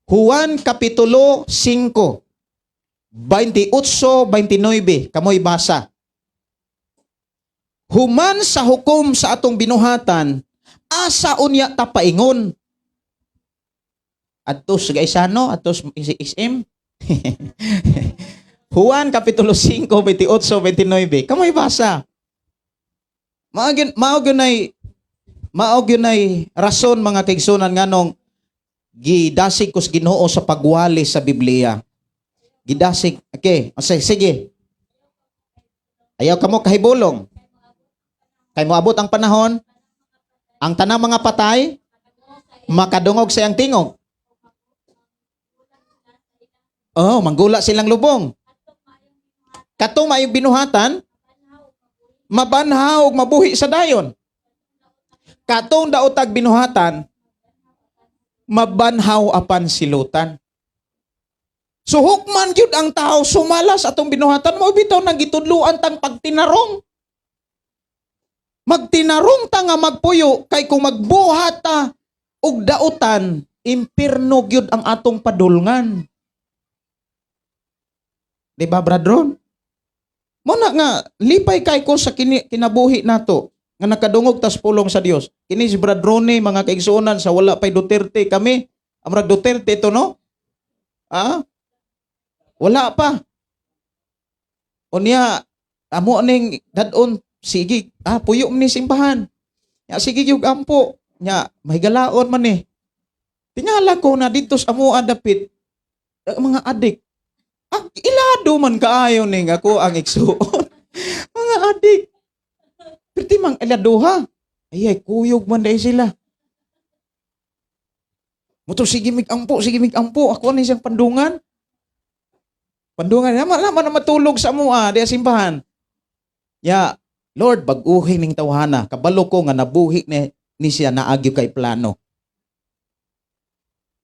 Juan Kapitulo 5. 28-29, kamoy basa. Human sa hukom sa atong binuhatan, asa unya ta paingon. Atos gaisano, atos SM. Juan Kapitulo 5, 28-29, kamoy basa. Maogyunay rason mga kaigsunan nganong gidasig kos Ginoo sa pagwali sa Biblia. Gidasig. Okay. Sige. Ayaw kamo kahibulong. Kay moabot ang panahon, ang tanang mga patay, makadungog sa iyang tingog. Manggula silang lubong. Katong maayong binuhatan, mabanhaw ug mabuhi sa dayon. Katong daotag binuhatan, mabanhaw apan silutan. So hukman gyud ang tao sumalas atong binuhatan mo bitaw nang gitudluan tang pagtinarong. Magtinarong ta nga magpuyo kay kung magbuhat ta og dautan, impierno gyud ang atong padulngan. Di ba, Brad Ron? Muna nga lipay kay ko sa kinabuhi nato nga nakadungog tas pulong sa Dios. Kini si Brad Ronnie, mga kaigsuonan sa wala pay Duterte kami. Amrag Duterte to, no? Wala pa. Unya, amo ning dadon, sige, puyo ni simbahan. Ya, sige yung ampo. Ya, mahigalaon man eh. Tingala ko na dito sa amo adapit, mga adik. Ilado man kaayo ning ako ang igsuon. Mga adik. Perti mang iladuha. Ay, kuyog man dahil sila. Muto, sige mig ampo. Ako ni siyang pandungan. Pandungan, lama na matulog sa mua, di simbahan. Ya, Lord, baguhin ning tawhana. Kabalo ko nga nabuhi ni siya naagyo kay plano.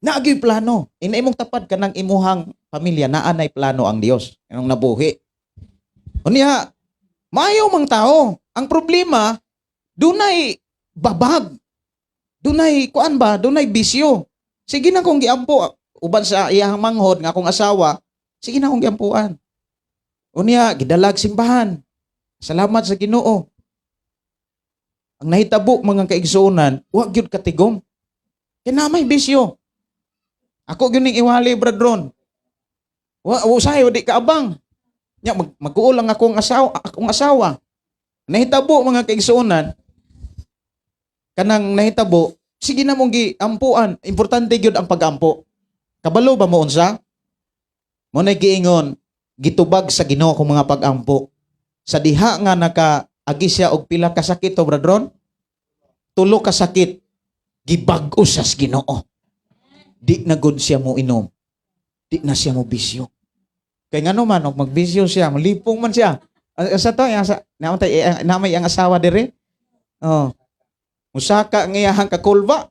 Naagyo plano. Inaimong tapad ka ng imuhang pamilya, naanay plano ang Dios. Anong nabuhi. Unya, maayo mang tao. Ang problema, dunay babag. Dunay bisyo. Sige na kung giampo, uban sa iyang manghod nga akong asawa, sige na kung giampuan. Unya, gidalag simbahan. Salamat sa Ginoo. Ang nahitabo mga kaigsuonan, wa gyud katigom. Kaya na may bisyo. Ako gyud ning iwali, bradron. Wa usahay di kaabang. Nya mag-uulang akong asawa. Nahitabo mga kaigsuonan. Kanang nahitabo, sige na mong giampuan. Importante gyud ang pagampo. Kabalo ba mo unsa? Mo na giingon, gitubag sa Ginoo kung mga pagampo. Sa diha nga nakaagi siya og pila ka sakit to, bradron? 3 ka sakit. Gibag-o sa Ginoo. Di na gud siya mo inom. Di na siya mo bisyo. Kay ngano man og magbisyo siya, malipong man siya. Sa to, namay ang asawa dire. Oh. Musaka ang iyahang kakulba.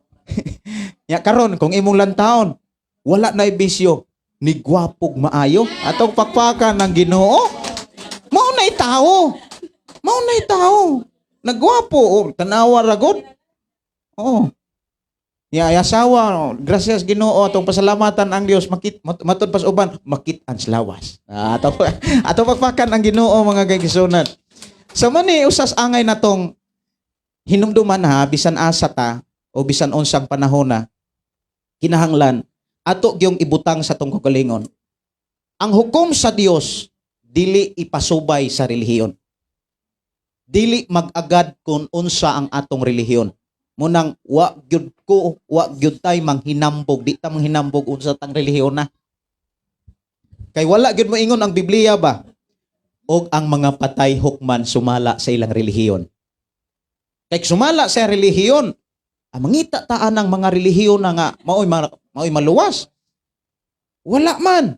Ya karon kung imong lantawon, wala na bisyo, ni gwapog maayo atong pakpakan ng Ginoo. Mao na'y tao. Nagwapo, tanawa ragod. Oh. Ya asawa, gracias Ginoo atong pasalamatan ang Dios matud pas uban makit-an lawas. Ato pakpakan ang Ginoo mga kaigsoonan. Sa mani usas angay natong hinumduman ha bisan asa ta o bisan unsang panahon na kinahanglan ato gyung ibutang sa tong kagalingon. Ang hukom sa Dios dili ipasubay sa relihiyon. Dili mag-agad kung unsa ang atong relihiyon. Munang wa gyud tay manghinambog, di ta manghinambog unsa tang relihiyon na. Kay wala gyud mo ingon ang Biblia ba? Og ang mga patay hukman sumala sa ilang relihiyon. Kay sumala sa relihiyon, ang mangita taan ng mga relihiyon na nga maoy maluwas. Wala man.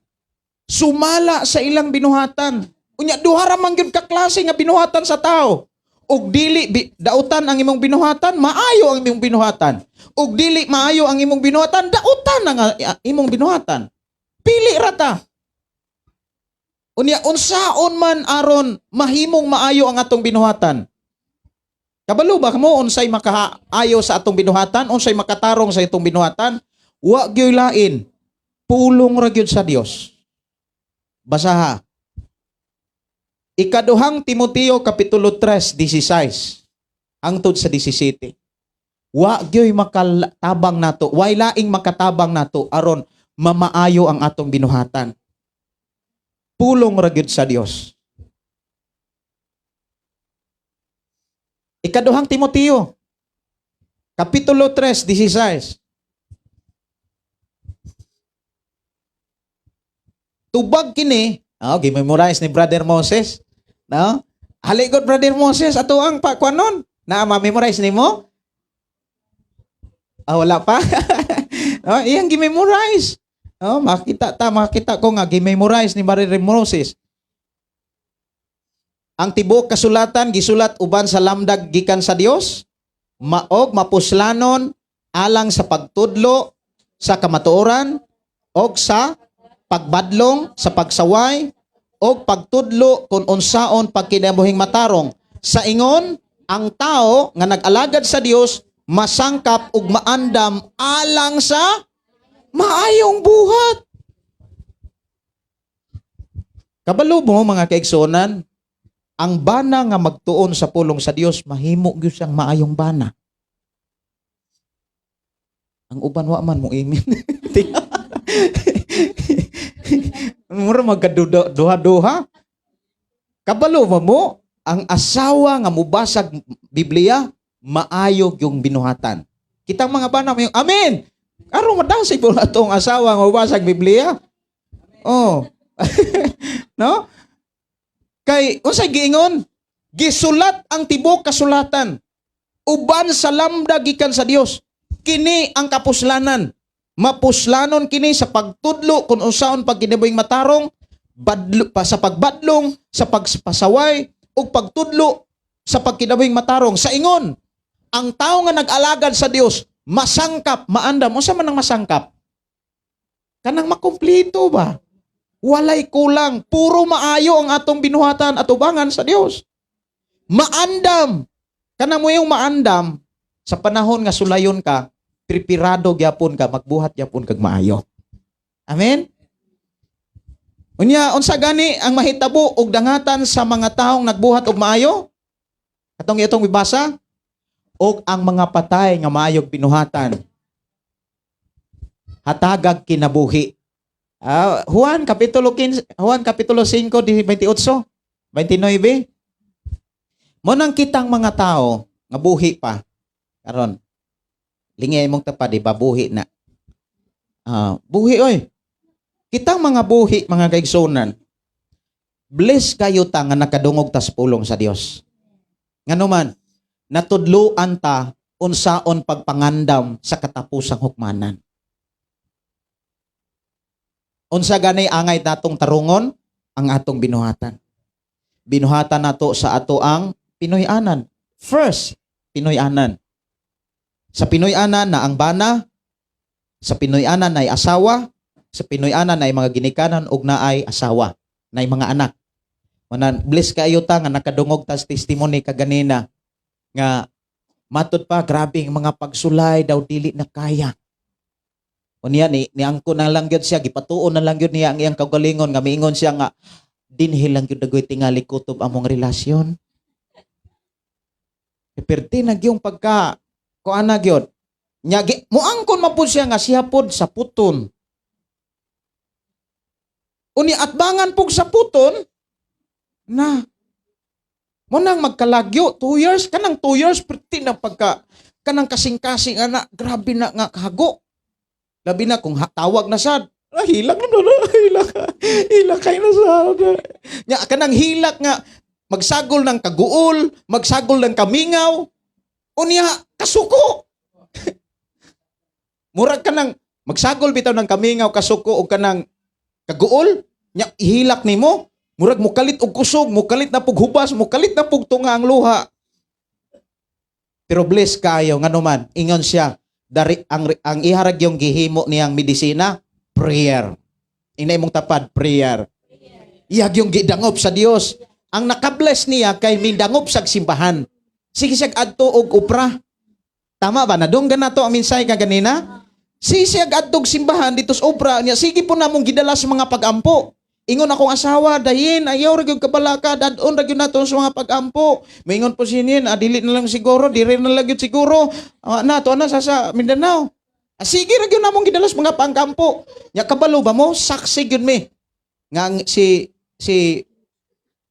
Sumala sa ilang binuhatan. Unya duha ra man gyud ka klase nga binuhatan sa tao. Og dili dautan ang imong binuhatan, maayo ang imong binuhatan. Og dili maayo ang imong binuhatan, dautan ang imong binuhatan. Pili ra ta. Unya unsaon man aron mahimong maayo ang atong binuhatan. Kabalo ba mo unsay makaayo sa atong binuhatan, unsay makatarong sa itong binuhatan? Wa gyud lain. Pulong ra gyud sa Dios. Basaha. Ikaduhang Timoteo kapitulo 3:16 hangtod sa 17. Wa gyoy makatabang nato, way laing makatabang nato aron mamaayo ang atong binuhatan. Pulong ra gyud sa Dios. Ikaduhang Timoteo kapitulo 3:16. Tubag kini, gi-memorize ni Brother Moses. No? Haligod Brother Moses ato ang pakwanon. Na ma-memorize nimo? Wala pa. No, iyang gi-memorize. No, makita ko nga gi-memorize ni Brother Moses. Ang tibuok kasulatan gisulat uban sa lamdag gikan sa Dios, maog mapuslanon alang sa pagtudlo sa kamatuoran og sa pagbadlong sa pagsaway o pagtudlo kung unsaon pagkinabuhing matarong. Sa ingon, ang tao nga nag-alagad sa Dios masangkap ug maandam alang sa maayong buhat. Kabalo mo mga kaigsuonan, ang bana nga magtuon sa pulong sa Dios mahimo gyud siyang maayong bana. Ang uban wa man mo imin. Mura magkaduha-duha. Kabalo mo, ang asawa nga mubasag Biblia, maayo yung binuhatan. Kitang mga bana mo yung, amen! Aron madasig po na itong asawa nga mubasag Biblia. Oh. No? Kay, unsay giingon? Gisulat ang tibok kasulatan. uban sa lambda gikan sa Dios. Kini ang kapuslanan. Mapuslanon kini sa pagtudlo kung unsaon pagkinabuhing matarong, sa pagbadlong, sa pagpasaway, o pagtudlo sa pagkinabuhing matarong. Sa ingon, ang tao nga nag-alagad sa Dios, masangkap, maandam. Unsa man ang masangkap? Kanang makumpleto ba? Walay kulang. Puro maayo ang atong binuhatan at ubangan sa Dios. Maandam. Kanang mo yung maandam, sa panahon nga sulayon ka, prepirado gyapon ka, magbuhat gyapon kag maayo. Amen? Unya, unsa gani ang mahitabo og dangatan sa mga taong nagbuhat og maayo? Katong itong ibasa, og ang mga patay nga maayog binuhatan hatagag kinabuhi. Juan kapitulo 5, 28, 29. Mo nang kitang mga tao nga buhi pa. Karon lingay mong tapad di ba buhi na. Buhi oy. Kitang mga buhi, mga kaigsunan. Bless kayo ta nga nakadungog ta sa pulong sa Dios. Ngano man natudloan ta unsaon pagpangandam sa katapusang hukmanan. Unsa ganay angay natong tarungon ang atong binuhatan. Binuhatan nato sa ato ang Pinoy-anan. First, Pinoy-anan. Sa Pinoy-anan na ang bana, sa Pinoy-anan na ay asawa, sa Pinoy-anan na ay mga ginikanan ug na ay asawa, na ay mga anak. Manan bless kayo ta nga nakadungog ta sa testimony kaganina nga matud pa grabe ang mga pagsulay daw dili na kaya. Unya ni angko na lang gyud siya, gipatuon na lang gyud niya ang iyang kaugalingon nga miingon siya nga dinhi lang gyud dagoy tingali kutob among relasyon. Perti na gyung pagka kuana gyud. Nya moangkon man pud siya nga siya pod sa puton. Unya atbangan pug sa puton na mo nang magkalagyo 2 years kanang 2 years perti na pagka kanang kasing-kasing ana grabe na nga kahago. Labi na kung tawag na sad, hilak na hilak kay na sad. Nya kanang hilak nga magsagol ng kaguol, magsagol ng kamingaw. Unya kasuko. Murag kanang magsagol bitaw ng kamingaw, kasuko o kanang kaguol, nya ihilak nimo, murag mukalit og kusog, mukalit na pug hubas, mukalit na pug tunga ang luha. Pero bless kayo ngano man, ingon siya, dari ang iharag yung gihimo niyang medisina, prayer. Inay mong tapad, prayer. Iyag yung gidangop sa Dios. Ang nakabless niya kay mindangop sa simbahan. Sige siya adto og upra. Tama ba? Nadunggan na to ang minsay ka ganina? Sige siya adto og simbahan dito sa upra niya. Sige po namong gidala sa mga pagampo. Ingon akong asawa, dahin, ayaw ra gyud kabalaka, dadon ra gyud nato sa mga pagampo. Maingon po sinin, dili na lang siguro, dire na lang gyud siguro. Na to na sa Mindanao. Sige ra gyud namong gidala sa mga pagampo. Nya kabalo ba mo? Saksi gyud mi. Nga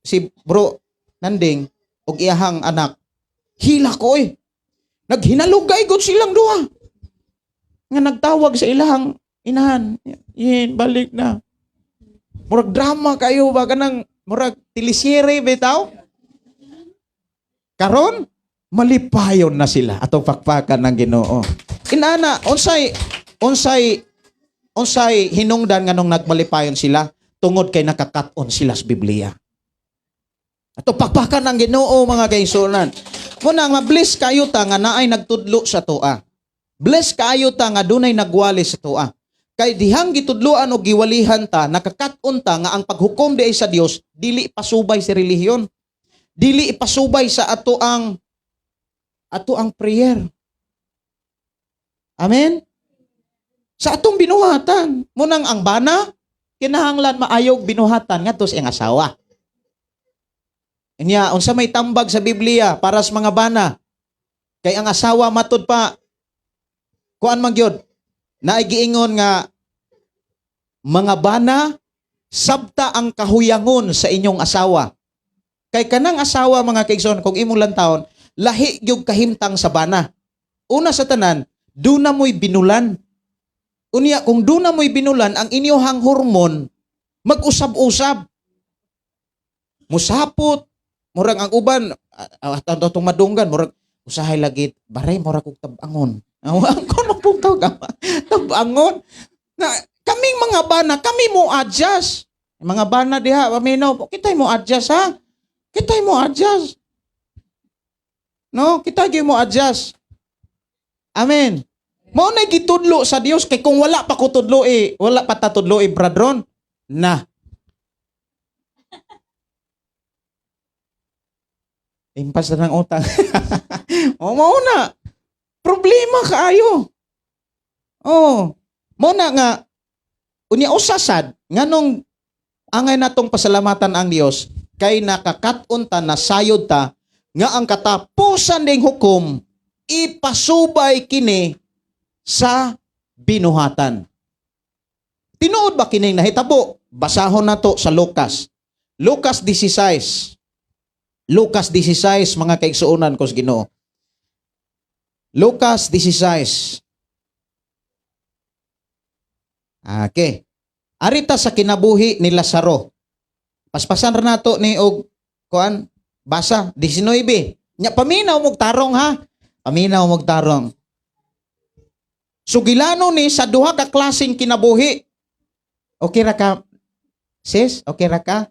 si bro Nanding og iyahang anak. Hila ko oy. Naghinalugay gud silang duha. Nga nagtawag sa ilahang inahan. Yin, balik na. Murag drama kayo ba kanang murag teleserye bitaw? Karon malipayon na sila atong pakpakan ng Ginoo. Inana unsay hinungdan nganong nagmalipayon sila tungod kay nakakaton sila sa Biblia. Atong pakpakan ng Ginoo mga kaigsunan. Muna nga bless kayo ta nga naay nagtudlo sa toa. Bless kayo ta nga dunay nagwali sa toa. Kay dihang gitudloan o giwalihan ta, nakakaton ta nga ang paghukom di ay sa Dios dili ipasubay sa relihiyon. Dili ipasubay sa ato ang prayer. Amen? Sa atong binuhatan, munang ang bana, kinahanglan maayog binuhatan ngadto sa iyang asawa. Nya, unsa may tambag sa Biblia para sa mga bana, kay ang asawa matud pa, kuan man gyud, naigiingon nga, mga bana, sabta ang kahuyangon sa inyong asawa. Kay kanang asawa, mga kaigsoon, kung imong lantawon, lahi gyud kahimtang sa bana. Una sa tanan, duna mo'y binulan. Unya, kung duna mo'y binulan, ang inyohang hormon, mag-usab-usab. Musapot, murag ang uban, atong madunggan, murag usahay lagi baray mo ra kog tabangon. Awang ko magpuntaw ka. Tabangon. Na kaming mga bana, kami mo adjust. Mga bana diha, paminaw, kitay mo adjust ha. Kitay mo adjust. No, kitay mo adjust. Amen. Mao na gitudlo sa Dios kay kung wala pa ko tudlo wala pa ta tudlo bradron na. Impas na ng utang. O mao na. Problema kaayo. Oh, mao na nga unya usasad nganong angay natong pasalamatan ang Dios kay nakakaton ta na sayod ta nga ang katapusan ding hukom ipasubay kini sa binuhatan. Tinuod ba kining nahitabo? Basahon nato sa Lucas. Lucas 16. Lucas 16 mga kaigsuonan ko sa Ginoo. Lucas 16. Okay. Arita sa kinabuhi ni Lazaro. Paspasan ra nato ni og kuan basa 19. Nya paminaw mog tarong ha. Paminaw mog tarong. Sugilano ni sa duha ka klaseng kinabuhi. Okay ra ka? Sis, okay ra ka?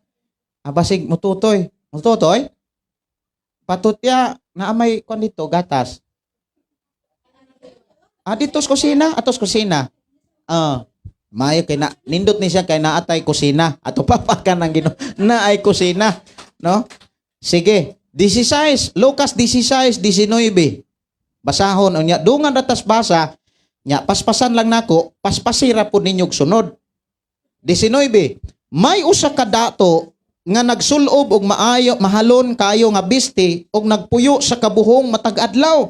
Basig mututoy. Mututoy? Patutya na amay kon dito gatas. Dito sa kusina, atos kusina. Mayo kay na nindot ni siya kay naatay kusina. Ato papakan ng Ginoo na ay kusina, no? Sige, 16, Lucas 16:19. Basahon unya dungan ratas basa. Nya paspasan lang nako, paspasira po ninyog sunod. 19. May usa ka dato nga nagsulob og maayo mahalon kayo nga bisti og nagpuyo sa kabuhong matag adlaw.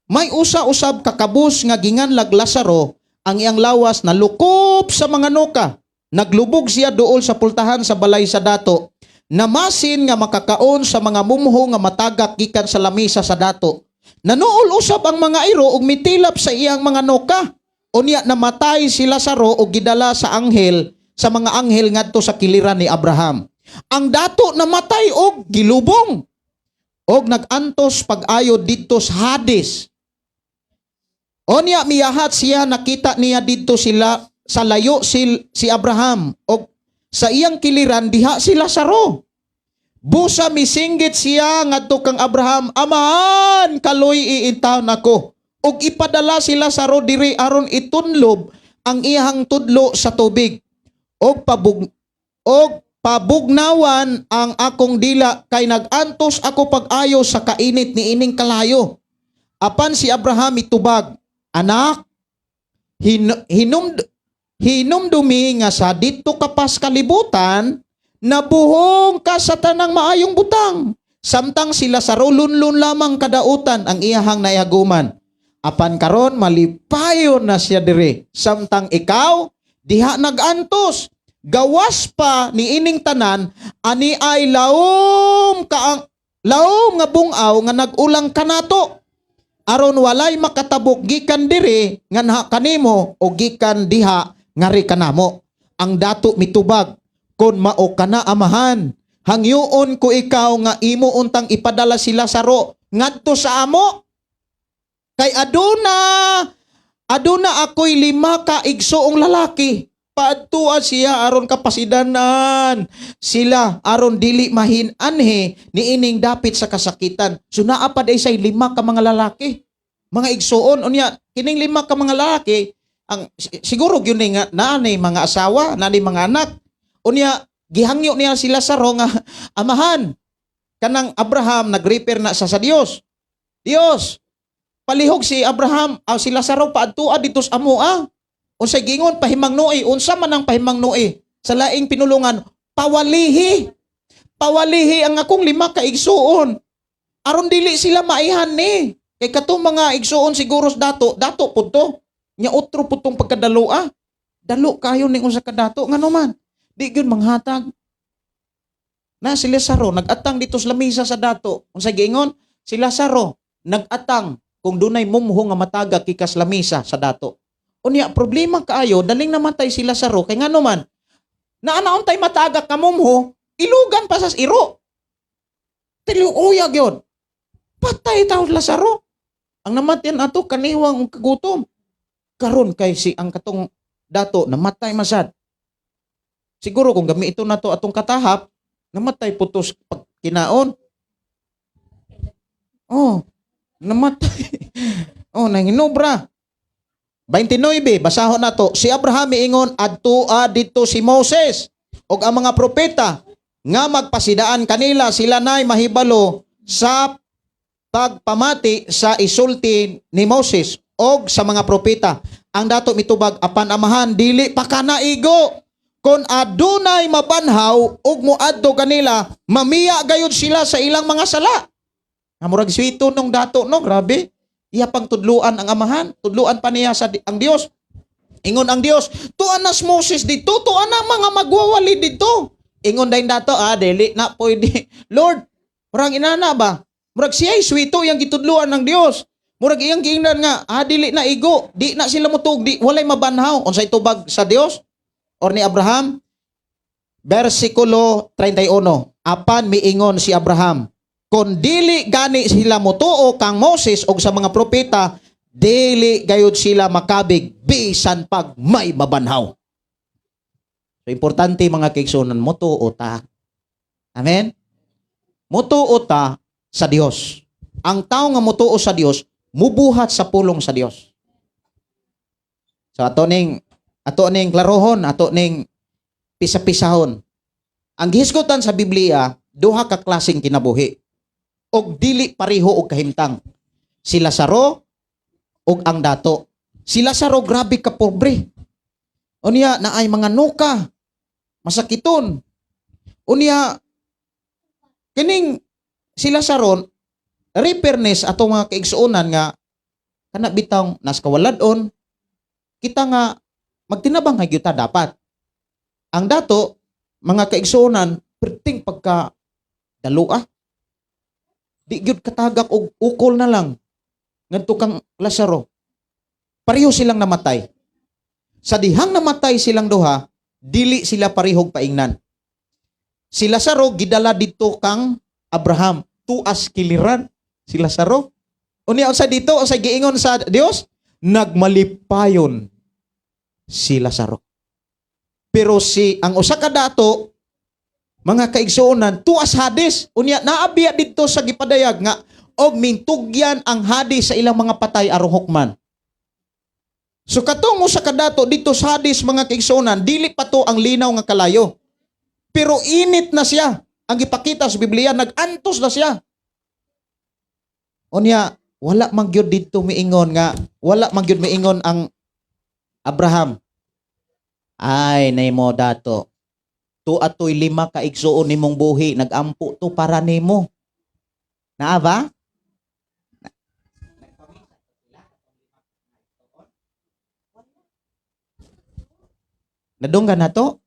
May usa usab ka kabus nga ginganlag Lazaro, ang iyang lawas na lukop sa mga nuka. Naglubog siya duol sa pultahan sa balay sa dato. Namasin nga makakaon sa mga mumho nga matagak gikan sa lamisa sa dato. Nanuol usab ang mga iro ug mitilap sa iyang mga nuka. Unya namatay si Lazaro ug gidala sa mga anghel ngadto sa kiliran ni Abraham. Ang dato namatay og gilubong og nagantos pag-ayo didto sa Hades. Unya miyahat siya, nakita niya didto sila sa layo si Abraham og sa iyang kiliran diha si Lazaro. Busa misinggit siya ngadto kang Abraham, amahan kaloy iintaw nako. Ug ipadala si Lazaro diri aron itunlob ang iyang tudlo sa tubig. Og pabugnawan ang akong dila kay nagantos ako pag-ayo sa kainit ni ining kalayo. Apan si Abraham itubag, anak, hinumdumi nga sa dito kapas kalibutan, nabuhong ka sa tanang maayong butang. Samtang si Lazaro lunlun lamang kadautan ang iyahang naihaguman. Apan karon malipayon na siya diri. Samtang ikaw diha nagantos. Gawas pa ni ining tanan ani ay laom nga bungaw nga nagulang kanato. Aron walay makatabok gikan diri nga naha kanimo o gikan diha ngari kanamo. Ang dato mitubag, kon mao kana amahan, hangyoon ko ikaw nga imo untang ipadala si Lazaro ngadto sa amo. Kay aduna ako'y 5 ka igsoong lalaki. Paadtuan siya aron kapasidanan sila aron dili mahin-anhe ni ining dapit sa kasakitan. So naa pa day say 5 ka mga lalaki. Mga igsoon unya kining 5 ka mga lalaki ang siguro gyud nga naanay mga asawa, naanay mga anak. Unya gihangyo niya sila sa nga amahan. Kanang Abraham nag-repair na sa Dios. Dios, palihog si Abraham, si Lazaro paadtua dito sa amo Unsay gingon pahimangnoe, unsa man ang pahimangnoe sa laing pinulungan, pawalihi. Pawalihi ang akong 5 ka igsuon. Aron dili sila maihan ni. Kay katong mga igsuon siguro sa dato pud to. Nya otro pud tong pagkadaloa. Dalo kayo ning usa ka dato ngano man. Di gyud manghatag. Na si Lazaro nagatang dito sa lamisa sa dato. Unsay gingon? Si Lazaro nagatang kung dunay mumho nga matagak kikas lamisa sa dato. Unya problema kaayo daling namatay si Lazaro kay ngano man naanaon tay matagak ka mumho ilugan pa sa iro. Tiluyag yun. Patay taon Lazaro. Ang namatyan ato kaniwang ug kagutom. Karon kay si ang katong dato namatay masad. Siguro kung gamiton nato atong katahap, namatay putos pag kinaon. Oh, namatay. Oh, nanginobra. 29, basahon nato. Si Abraham miingon adtua dito si Moses ug ang mga propeta nga magpasidaan kanila sila nay mahibalo sa pagpamati sa isulti ni Moses og sa mga propeta. Ang dato mitubag apan amahan dili pa kanaigo kon adunay mabanhaw ug moadto kanila mamiya gayud sila sa ilang mga sala. Murag swito nung dato no, grabe. Iya pang tudluan ang amahan, tudluan pa niya sa ang Dios. Ingon ang Dios, tuan nas Moses dito, tuan na mga magwawali dito. Ingon dayon dato, dili na pwede. Lord, murag inana ba? Murag siya'y swito yang gitudluan ng Dios. Murag iyang giingnan nga, dili na igo, di na sila mutug, di walay mabanhaw. Unsay tubag sa Dios or ni Abraham? Versikulo 31. Apan miingon si Abraham, kung dili gani sila motuo kang Moses o sa mga propeta, dili gayud sila makabig bisan pag may mabanhaw. So, importante mga kaigsunan, motuo ta. Amen? Motuo ta sa Dios. Ang tao nga motuo sa Dios, mubuhat sa pulong sa Dios. So ato ning klarohon, ato ning pisa-pisahon. Ang gihisgotan sa Biblia, duha ka klaseng kinabuhi. Og dili pareho og kahimtang. Si Lazaro og ang dato. Si Lazaro grabe ka pobre. Unya naay mga nuka, masakiton. Unya kining si Lazaro repairness ato mga kaigsuonan nga kana bitang nas kawaladon kita nga magtinabang gyud ta dapat. Ang dato mga kaigsuonan perting pagka dalua. Di gyud katagak og ukol na lang ngadto kang Lazaro. Pareho silang namatay. Sa dihang namatay silang duha, dili sila parehog paingnan. Si Lazaro gidala dito kang Abraham, tuas kiliran si Lazaro. Unya sa dito sa giingon sa Dios, nagmalipayon si Lazaro. Pero si ang usa ka dato mga kaigsuonan, tuas Hades. Unya naabiya dito sa gipadayag nga og mintugyan ang Hades sa ilang mga patay aron hukman. So katungo sa kadato dito sa Hades mga kaigsuonan, dili pa to ang linaw nga kalayo. Pero init na siya. Ang ipakita sa Biblia, nag-antos na siya. Unya, wala man gyud dito miingon ang Abraham. Ay, nay mo dato. Tu atoy 5 ka igsuon nimong buhi, nagampo to para nimo. Naa ba? Nadunggan na to?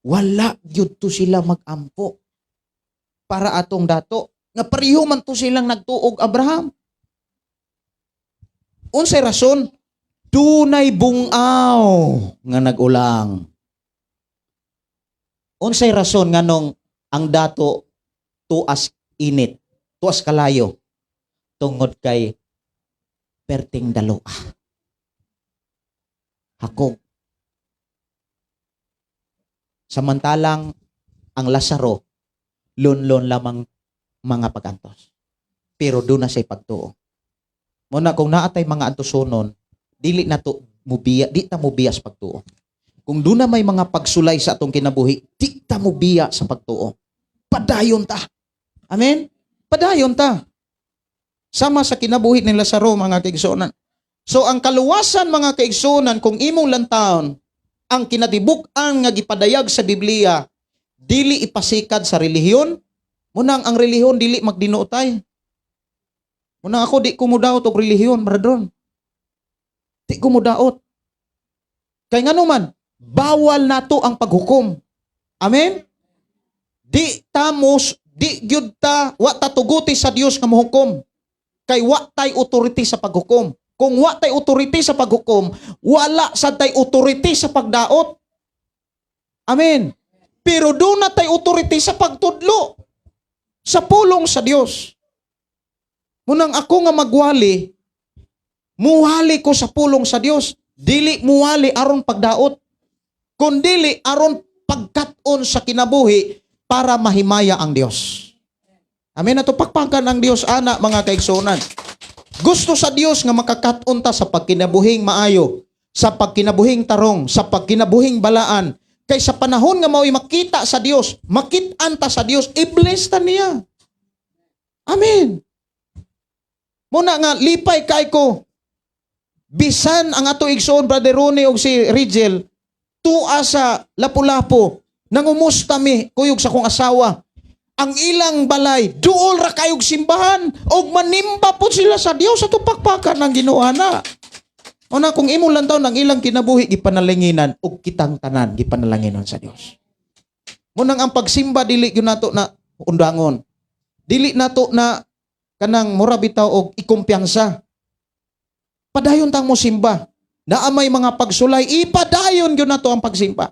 Wala gyud to sila magampo para atong dato. Nga pareho man to silang nagtuog Abraham. Unsay rason? Dunay bungaw nga nagulang. Unsay rason nga nung ang dato tuas init, tuas kalayo, tungod kay perting daloa. Hakog. Samantalang ang Lazaro, lon-lon lamang mga pagantos. Pero doon na siya pagtuo. Muna kung naatay mga antusonon, dili na to mubiya, di ta mubiya sa pagtuo. Kung doon na may mga pagsulay sa atong kinabuhi, di ta mubiya sa pagtuo. Padayon ta. Amen? Padayon ta. Sama sa kinabuhi ni Lazaro, mga kaigsuonan. So ang kaluwasan, mga kaigsuonan, kung imong lantawon, ang kinatibuk-an nga gipadayag sa Biblia, dili ipasikad sa relihiyon. Munang ang relihiyon dili magdinuotay. Munang ako di ko mudaot og relihiyon, bradron. Di ko mudaot. Kay ngano man, bawal nato ang paghukom. Amen? Di gyud ta wa ta tuguti sa Dios nga mohukom. Kay wa tay authority sa paghukom. Kung wa tay authority sa paghukom, wala sad tay authority sa pagdaot. Amen. Pero doon na tay authority sa pagtudlo sa pulong sa Dios. Munang ako nga magwali, muwali ko sa pulong sa Dios. Dili muwali aron pagdaot, kun dili aron pagkat-on sa kinabuhi para mahimaya ang Dios. Amen. Ato pakpakan ang Dios ana mga kaigsuonan. Gusto sa Dios nga makakat-on ta sa pagkinabuhing maayo, sa pagkinabuhing tarong, sa pagkinabuhing balaan. Kay sa panahon nga mao'y makita sa Dios, makit-an ta sa Dios, i-bless ta niya. Amen. Muna nga lipay kay ko. Bisan ang ato igsoon Brother Ronnie og si Rigel tua sa Lapu-Lapu nangumusta mi kuyog sa kong asawa. Ang ilang balay duol ra kayog simbahan og manimba po sila sa Dios sa tupakpakan ng Ginoo ana. Una kung imo lang taw ng ilang kinabuhi gipanalanginan og kitang tanan gipanalanginan sa Dios. Munang ang pagsimba dili gyud nato na undangon. Dili nato na kanang mura bitaw og ikumpiyansa. Padayon tang mo simba. Na may mga pagsulay, ipadayon gyud nato ang pagsimba.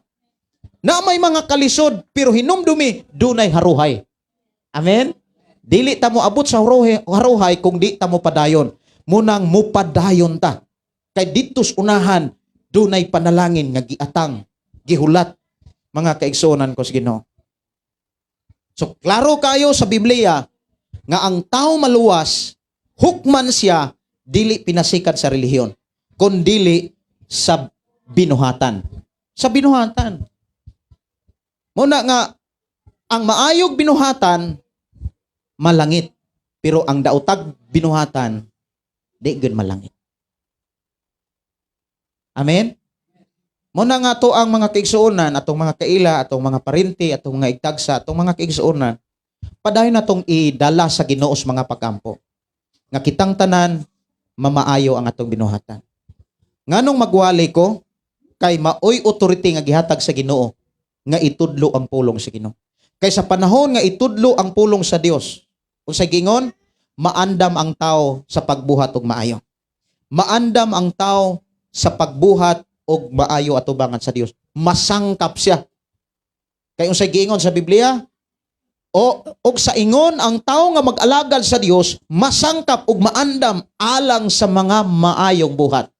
Na may mga kalisod, pero hinumdumi, dunay haruhay. Amen? Dili ta mo abot sa haruhay kung di ta mo padayon. Munang mupadayon ta. Kay ditos unahan, dunay panalangin nga giatang, gihulat, mga kaigsuonan ko sa Ginoo. So, klaro kayo sa Biblia, nga ang tao maluwas, hukman siya, dili pinasikat sa relihiyon, kundili sa binuhatan. Sa binuhatan. Muna nga, ang maayog binuhatan, malangit. Pero ang daotag binuhatan, di gud malangit. Amen? Muna nga to ang mga kaigsuonan, atong mga kaila, atong mga parinti, atong mga igtagsa, atong mga kaigsuonan, padayon natong idala sa Ginoo sa mga pagkampo. Nga kitang tanan, mamaayo ang atong binuhatan. Nganong magwali ko, kay maoy authority nga gihatag sa Ginoo, nga itudlo ang pulong sa Ginoo. Kay sa panahon nga itudlo ang pulong sa Dios, kung sa gingon, maandam ang tao sa pagbuhat og maayo. Maandam ang tao sa pagbuhat og maayo atubangan sa Dios. Masangkap siya. Kay unsay giingon sa Biblia, og sa ingon ang tao nga mag-alagad sa Dios masangkap ug maandam alang sa mga maayong buhat.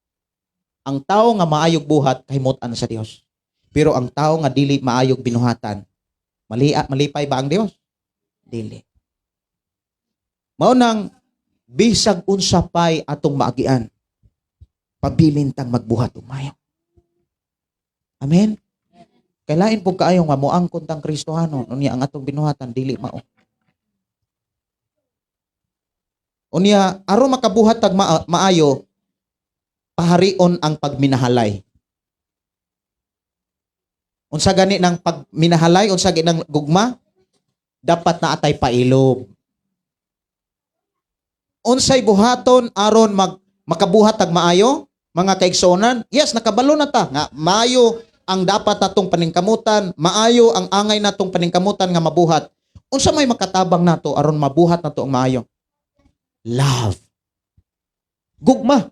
Ang tao nga maayog buhat kahimut-an sa Dios. Pero ang tao nga dili maayog binuhatan, malipay ba ang Dios? Dili. Mao nang bisag unsa pay atong maagian, pabilin tang magbuhat og maayo. Amen. Kailain po kaayo nga moangkon tang Kristohano unya ang atong binuhatan dili mao. Unya aron makabuhat tag maayo paharion ang pagminahalay. Unsa gani ng pagminahalay, unsa gani ng gugma? Dapat na atay pailob. Unsay buhaton aron makabuhat tag maayo? Mga kaigsuonan, yes, nakabalo na ta nga maayo ang dapat natong paningkamutan, maayo ang angay natong paningkamutan nga mabuhat. Unsa may makatabang nato aron mabuhat nato ang maayo? Love. Gugma.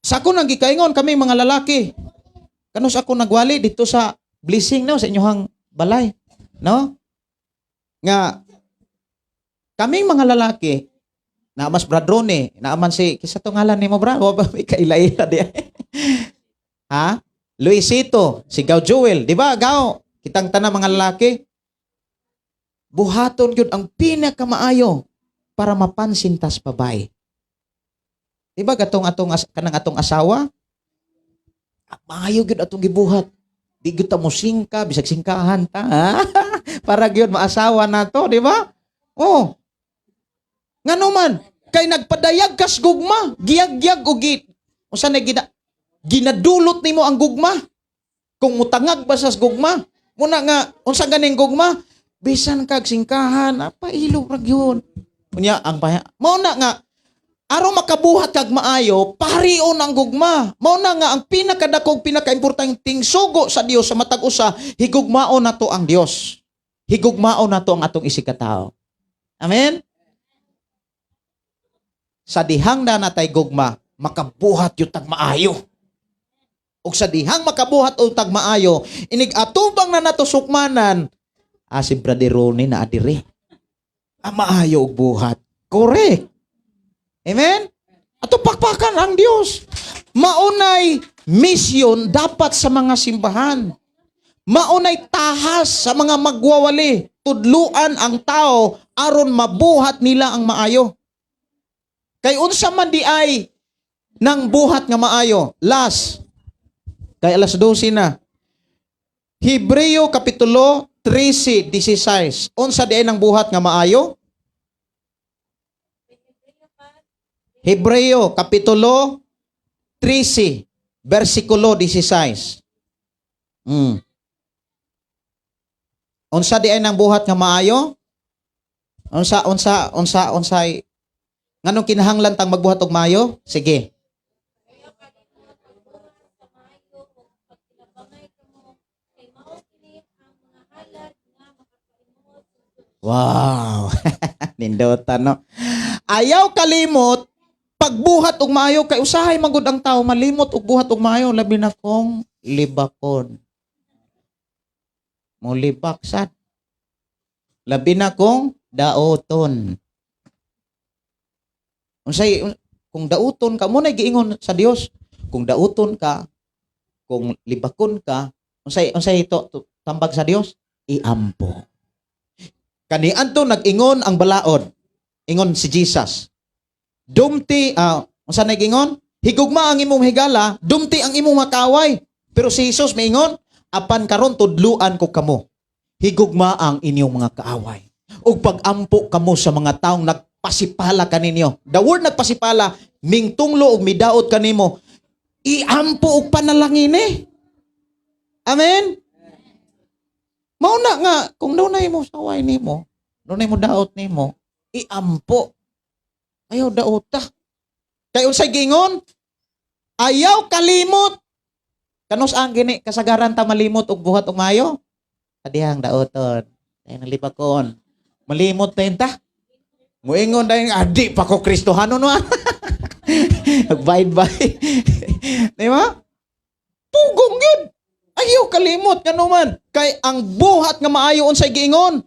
Sa ako nang gikaingon kami mga lalaki. Kanus ako nagwali dito sa blessing no sa inyohang balay, no? Nga kaming mga lalaki na mas bradrone, naaman si kisa to ngalan nimo bra, wa ba may kaila-ila di. Ha? Luisito, si Gaw Joel, di ba? Gaw, kitang tanang mga lalaki. Buhaton yun ang pinakamaayo para mapansin tas babay. Di ba kanang atong asawa? Maayo yun atong gibuhat. Di gyud ta mo singka, bisag singkahan ta. Ha? Para gyud maasawa nato, di ba? Oh. Ngano man, kay nagpadayag kas gugma, giyag-giyag og unsa na ginadulot nimo ang gugma. Kung mutangag ba sa gugma, muna nga unsa ganing gugma, bisan kag singkahan, pailo ra gyud. Unya ang mao na nga aron makabuhat kag maayo, parion ang gugma. Mao na nga ang pinakadakog pinakaimportanteng sugo sa Dios sa matag usa, higugmaon nato ang Dios. Higugmaon nato ang atong isikatawo. Amen. Sa dihang na natay gugma, makabuhat yung tag maayo. O sa dihang makabuhat o tag maayo, inig atubang na nato sukmanan, si Brother Ronnie na adire. Maayo og buhat. Correct. Amen? Ato pakpakan ang Dios. Maunay mission dapat sa mga simbahan. Maunay tahas sa mga magwawali. Tudluan ang tao aron mabuhat nila ang maayo. Kay unsa man di ay nang buhat nga maayo. Last. Kay alas 12 na. Hebreo Kapitulo 13:16. Unsa di ay nang buhat nga maayo? Hebreo Kapitulo 13, versikulo 16. Unsa di ay nang buhat nga maayo? Unsay nganong kinahanglan tang magbuhat og maayo? Sige. Wow. Nindotan no. Ayaw kalimot pagbuhat og maayo kay usahay magud ang tao malimot og buhat og maayo labi na kong libakon. Mo libak sad. Labi na kong daoton. Unsay kung dauton ka mo na giingon sa Dios. Kung dauton ka, kung libakon ka, unsay ito tambag sa Dios? Iampo. Kaniadto nag-ingon ang balaod. Ingon si Jesus. Dumti, unsa nag-ingon? Higugma ang imong higala, dumti ang imong makaway. Pero si Jesus maingon, apan karon tudluan ko kamo. Higugma ang inyong mga kaaway. Ug pag-ampo kamo sa mga taong nagpasipala kaninyo. The word nagpasipala, mingtunglo ug midaot kanimo. Iampo og panalangin eh. Amen? Mauna nga, kung dunay mo saway nimo, dunay mo daot nimo, iampo. Ayaw daota. Kay unsay gingon? Ayaw kalimot. Kanus ang gini kasagaran ta malimot og buhat og maayo? Adihang daoton. Ay nalipakon. Malimot ta. Muingon dahil adi pa ko Kristohanon no. Bye-bye. Di ba? Pugong yun. Ayaw kalimot kanuman. Kay ang buhat nga maayo unsay giingon?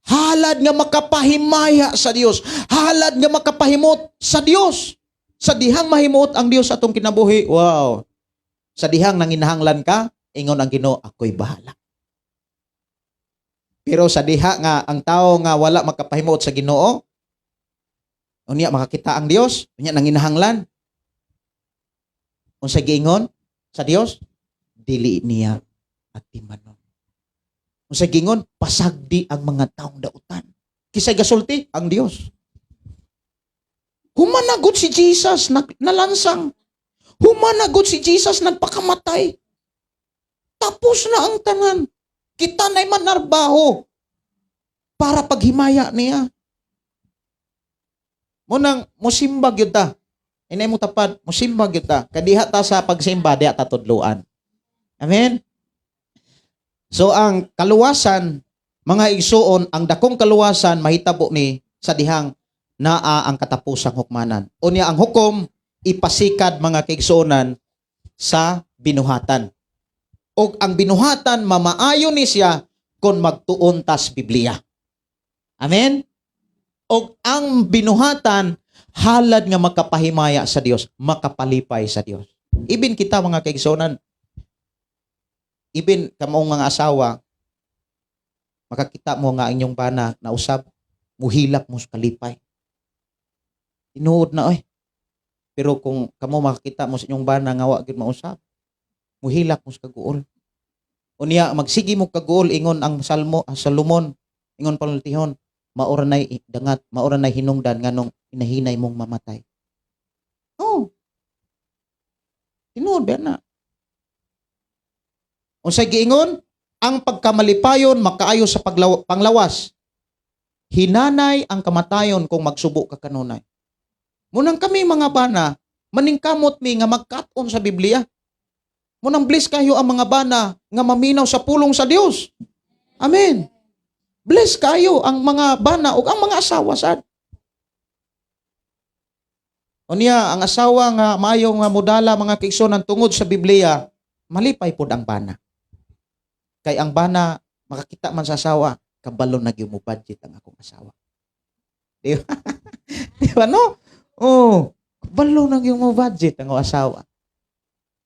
Halad nga makapahimaya sa Dios. Halad nga makapahimot sa Dios. Sa dihang mahimot ang Dios atong kinabuhi. Wow. Sa dihang nanginahanglan ka, ingon ang Ginoo, ako'y bahala. Pero sa diha nga ang tao nga wala makapahimot sa Ginoo, unya makakita ang Dios, unya nanginahanglan. Unsay giingon sa Dios? Dili niya at timanon. Unsay gingon? Pasagdi ang mga taong dautan. Kisay gasulti ang Dios. Humanagot si Jesus nalansang. Humanagot si Jesus nagpakamatay. Tapos na ang tanan. Kita na'y manarbaho para paghimaya niya. Munang musimbag yun ta. Inay mo tapad, musimbag yun ta. Kadiha ta sa pagsimba, diha ta tudluan. Amen? So ang kaluwasan, mga igsuon, ang dakong kaluwasan mahitabo ni sa dihang naa ang katapusang hukmanan. Unya ang hukom ipasikad mga kaigsuonan sa binuhatan. O ang binuhatan mamaayo ni siya kung magtuon tas Biblia. Amen? O ang binuhatan halad nga makapahimaya sa Dios, makapalipay sa Dios. Ibin kita mga kaigsuonan, ibin kamong mga asawa, makakita mo nga inyong bana na usab, muhilak mo sa kalipay. Tinuod na Pero kung kamo makakita mo sa inyong bana nga wa gyud mausab, muhilak mo sa kaguol. Unya magsigi mo kaguol ingon ang Salomon, ingon panultihon, maura nay dangat, maura nay hinungdan nganong inahinay mong mamatay. Oh. Tinuod ba na? Unsay giingon? Ang pagkamalipayon makaayo sa panglawas. Hinanay ang kamatayon kung magsubo ka kanunay. Munang kami mga bana, maningkamot mi nga magkat-on sa Biblia. Munang bless kayo ang mga bana nga maminaw sa pulong sa Dios. Amen. Bless kayo ang mga bana ug ang mga asawa sad. Unya ang asawa nga maayo nga modala mga kaigsuonan tungod sa Biblia, malipay pud ang bana. Kay ang bana, makakita man sa asawa, kabalo na gyud mo budget ang akong asawa. Di ba? Di ba no? Oh, balo nang yung mo budget ang asawa.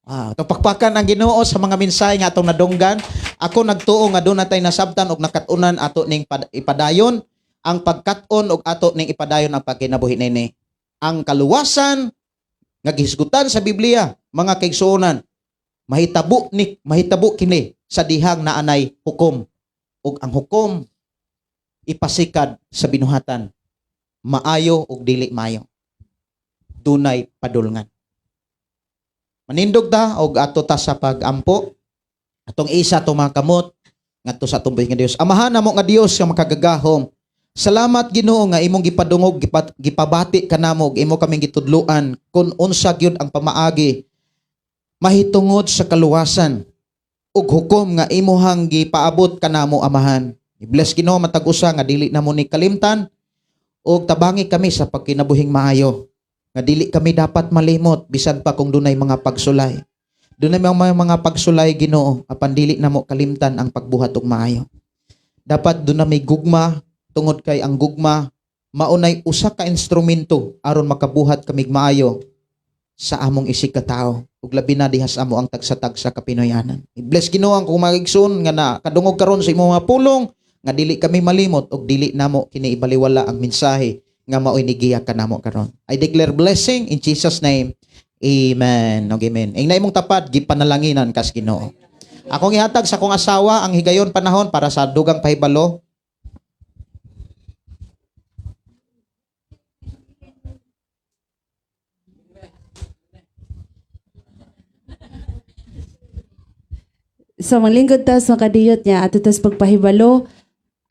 Itong pakpakan ang Ginoo sa mga mensahe nga atong nadunggan. Ako nagtuo nga doon natay nasabtan og nakatunan ato ning ipadayon ang pagkat-on og ato ning ipadayon ang pagkinabuhi nini. Ang kaluwasan nga gihisgutan sa Biblia, mga kaigsuonan, mahitabo kini sa dihang naanay hukom. Ug ang hukom ipasikad sa binuhatan, maayo ug dili maayo. Dunay padulngan. Manindog ta og ato ta sa pagampo atong isa to mga kamot ngadto sa atong buhing nga Dios. Amahan namo nga Dios nga makagagahom. Salamat Ginoo nga imong gipadungog gipabati kanamo ug imo kaming gitudloan kun unsa gyud ang pamaagi mahitungod sa kaluwasan ug hukom nga imuhang gipaabot kanamo amahan. I-bless Ginoo matag usa nga dili namo ni kalimtan ug tabangi kami sa pagkinabuhing maayo. Nga dili kami dapat malimot bisan pa kung dunay mga pagsulay. Dunay mga pagsulay Ginoo apan dili namo kalimtan ang pagbuhat og maayo. Dapat dunay may gugma tungod kay ang gugma maunay usa ka instrumento aron makabuhat kami maayo sa among isig ka tawo ug labi na dihas amo ang tagsa-tagsa ka Pinoyanan. I-bless Ginoo ang kumagigsoon nga nakadungog karon sa imong mga pulong nga dili kami malimot ug dili namo kini ibaliwala ang mensahe nga mao'y nigiya kanamo karon. I declare blessing in Jesus name. Amen. Okay, amen. Ing na imong tapat gipanalanginan kas Ginoo. Akong ihatag sa akong asawa ang higayon panahon para sa dugang pahibalo. So, manglingkod ta sa kadiyot niya ato tas pagpahibalo.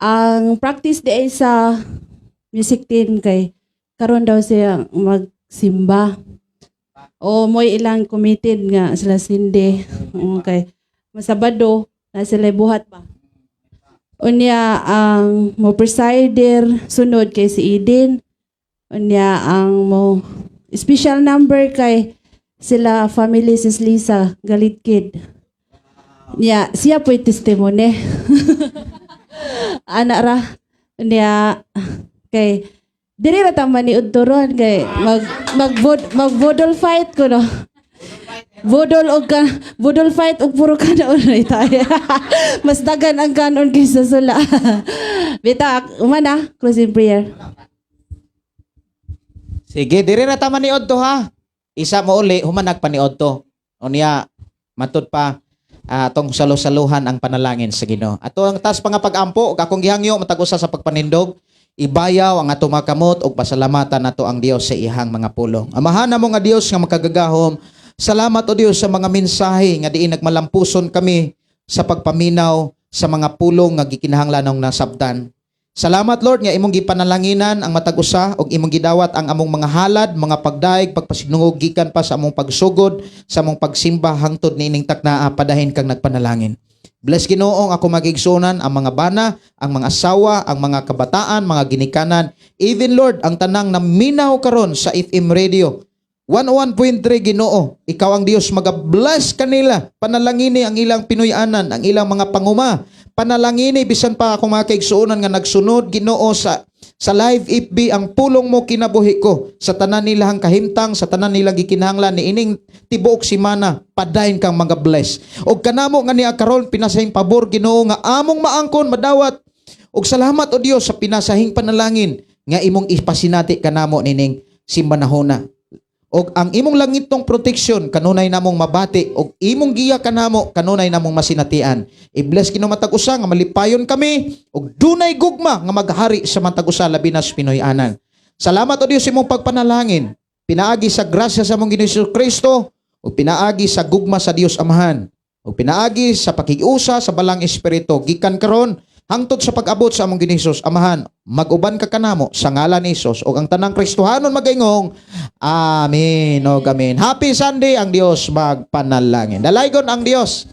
Ang practice di ay sa music team kay karon daw siya magsimba. O mo'y ilang committed nga sila sindi. Okay. Masabado na sila buhat pa. Unya ang mo presider sunod kay si Eden. Unya ang mo special number kay sila family sis Lisa Galitkid. Nya siya po'y testimony. Anak ra niya kay diri ra ta maniud turon kay mag vodol fight ko no. Vodol fight og puro kanaon na tayo. Mas dagan ang kanon kaysa sula. Bita umana closing prayer. Sige, diri na ta maniod to ha. Isa mo uli humanag paniod to. Unya matud pa atong salusaluhan ang panalangin sa Ginoo. Ato ang taas pa nga pag-ampo ug akong gihangyo matag usa sa pagpanindog, ibayaw ang atong mga kamot ug pasalamatan nato ang Dios sa ihang mga pulong. Amahan namo nga Dios nga makagagahom. Salamat o Dios sa mga mensahe nga diin nagmalampuson kami sa pagpaminaw sa mga pulong nga gikinahanglan ng nasabtan. Salamat Lord nga imong gipanalanginan ang matag usa ug imong gidawat ang among mga halad, mga pagdaig, pagpasinungog gikan pa sa among pagsugod, sa among pagsimba hangtod niining taknaa padahin kang nagpanalangin. Bless Ginoong ako magigsunan ang mga bana, ang mga asawa, ang mga kabataan, mga ginikanan, even Lord ang tanang naminaw karon sa FM radio. 101.3 Ginoo, ikaw ang Dios magabless kanila. Panalangini ang ilang Pinoyanan, ang ilang mga panguma. Panalangini bisan pa ako mga kaigsuonan nga nagsunod Ginoo sa live FB ang pulong mo kinabuhi ko sa tanan nilang kahimtang, sa tanan nilang gikinahanglan niining tibuok semana padayon kang mga bless. Og kanamo nga niya karon pinasahing pabor Ginoo nga among maangkon madawat. Og salamat o Dios sa pinasahing panalangin nga imong ipasinati kanamo nining simbanahona. Og ang imong langitong proteksyon kanunay namong mabati og imong giya kanamo kanunay namong masinatian. I-bless Ginoo matag usa nga malipayon kami og dunay gugma nga maghari sa matag usa labi na sa Pinoyanan. Salamat o Dios imong pagpanalangin. Pinaagi sa grasya sa among Ginoong Kristo ug pinaagi sa gugma sa Dios Amahan ug pinaagi sa pakikiusa sa balang espiritu gikan karon hangtod sa pag-abot sa among Ginoong Amahan. Mag-uban ka kanamo sa ngalan ni Hesus ug ang tanang Kristohanon magaingong amen o amen. Happy Sunday ang Dios magpanalangin. Dalaygon ang Dios.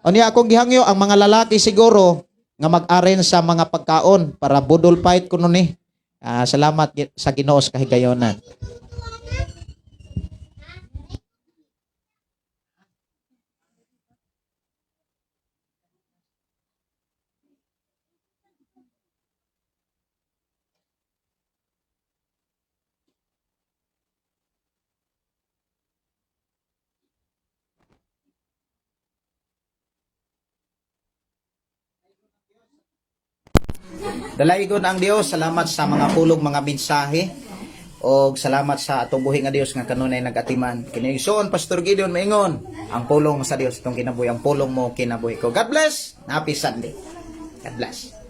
Unya akong gihangyo ang mga lalaki siguro nga mag-aren sa mga pagkaon para budol fight kuno ni. Salamat sa Ginoo sa kahigayonan. Dalaygon ang Dios, salamat sa mga pulong mga mensahe o salamat sa atong buhi nga Dios nga kanunay nagatiman. Kini igsoon Pastor Gideon maingon, ang pulong sa Dios itong kinabuhi, ang pulong mo kinabuhi ko. God bless. Happy Sunday. God bless.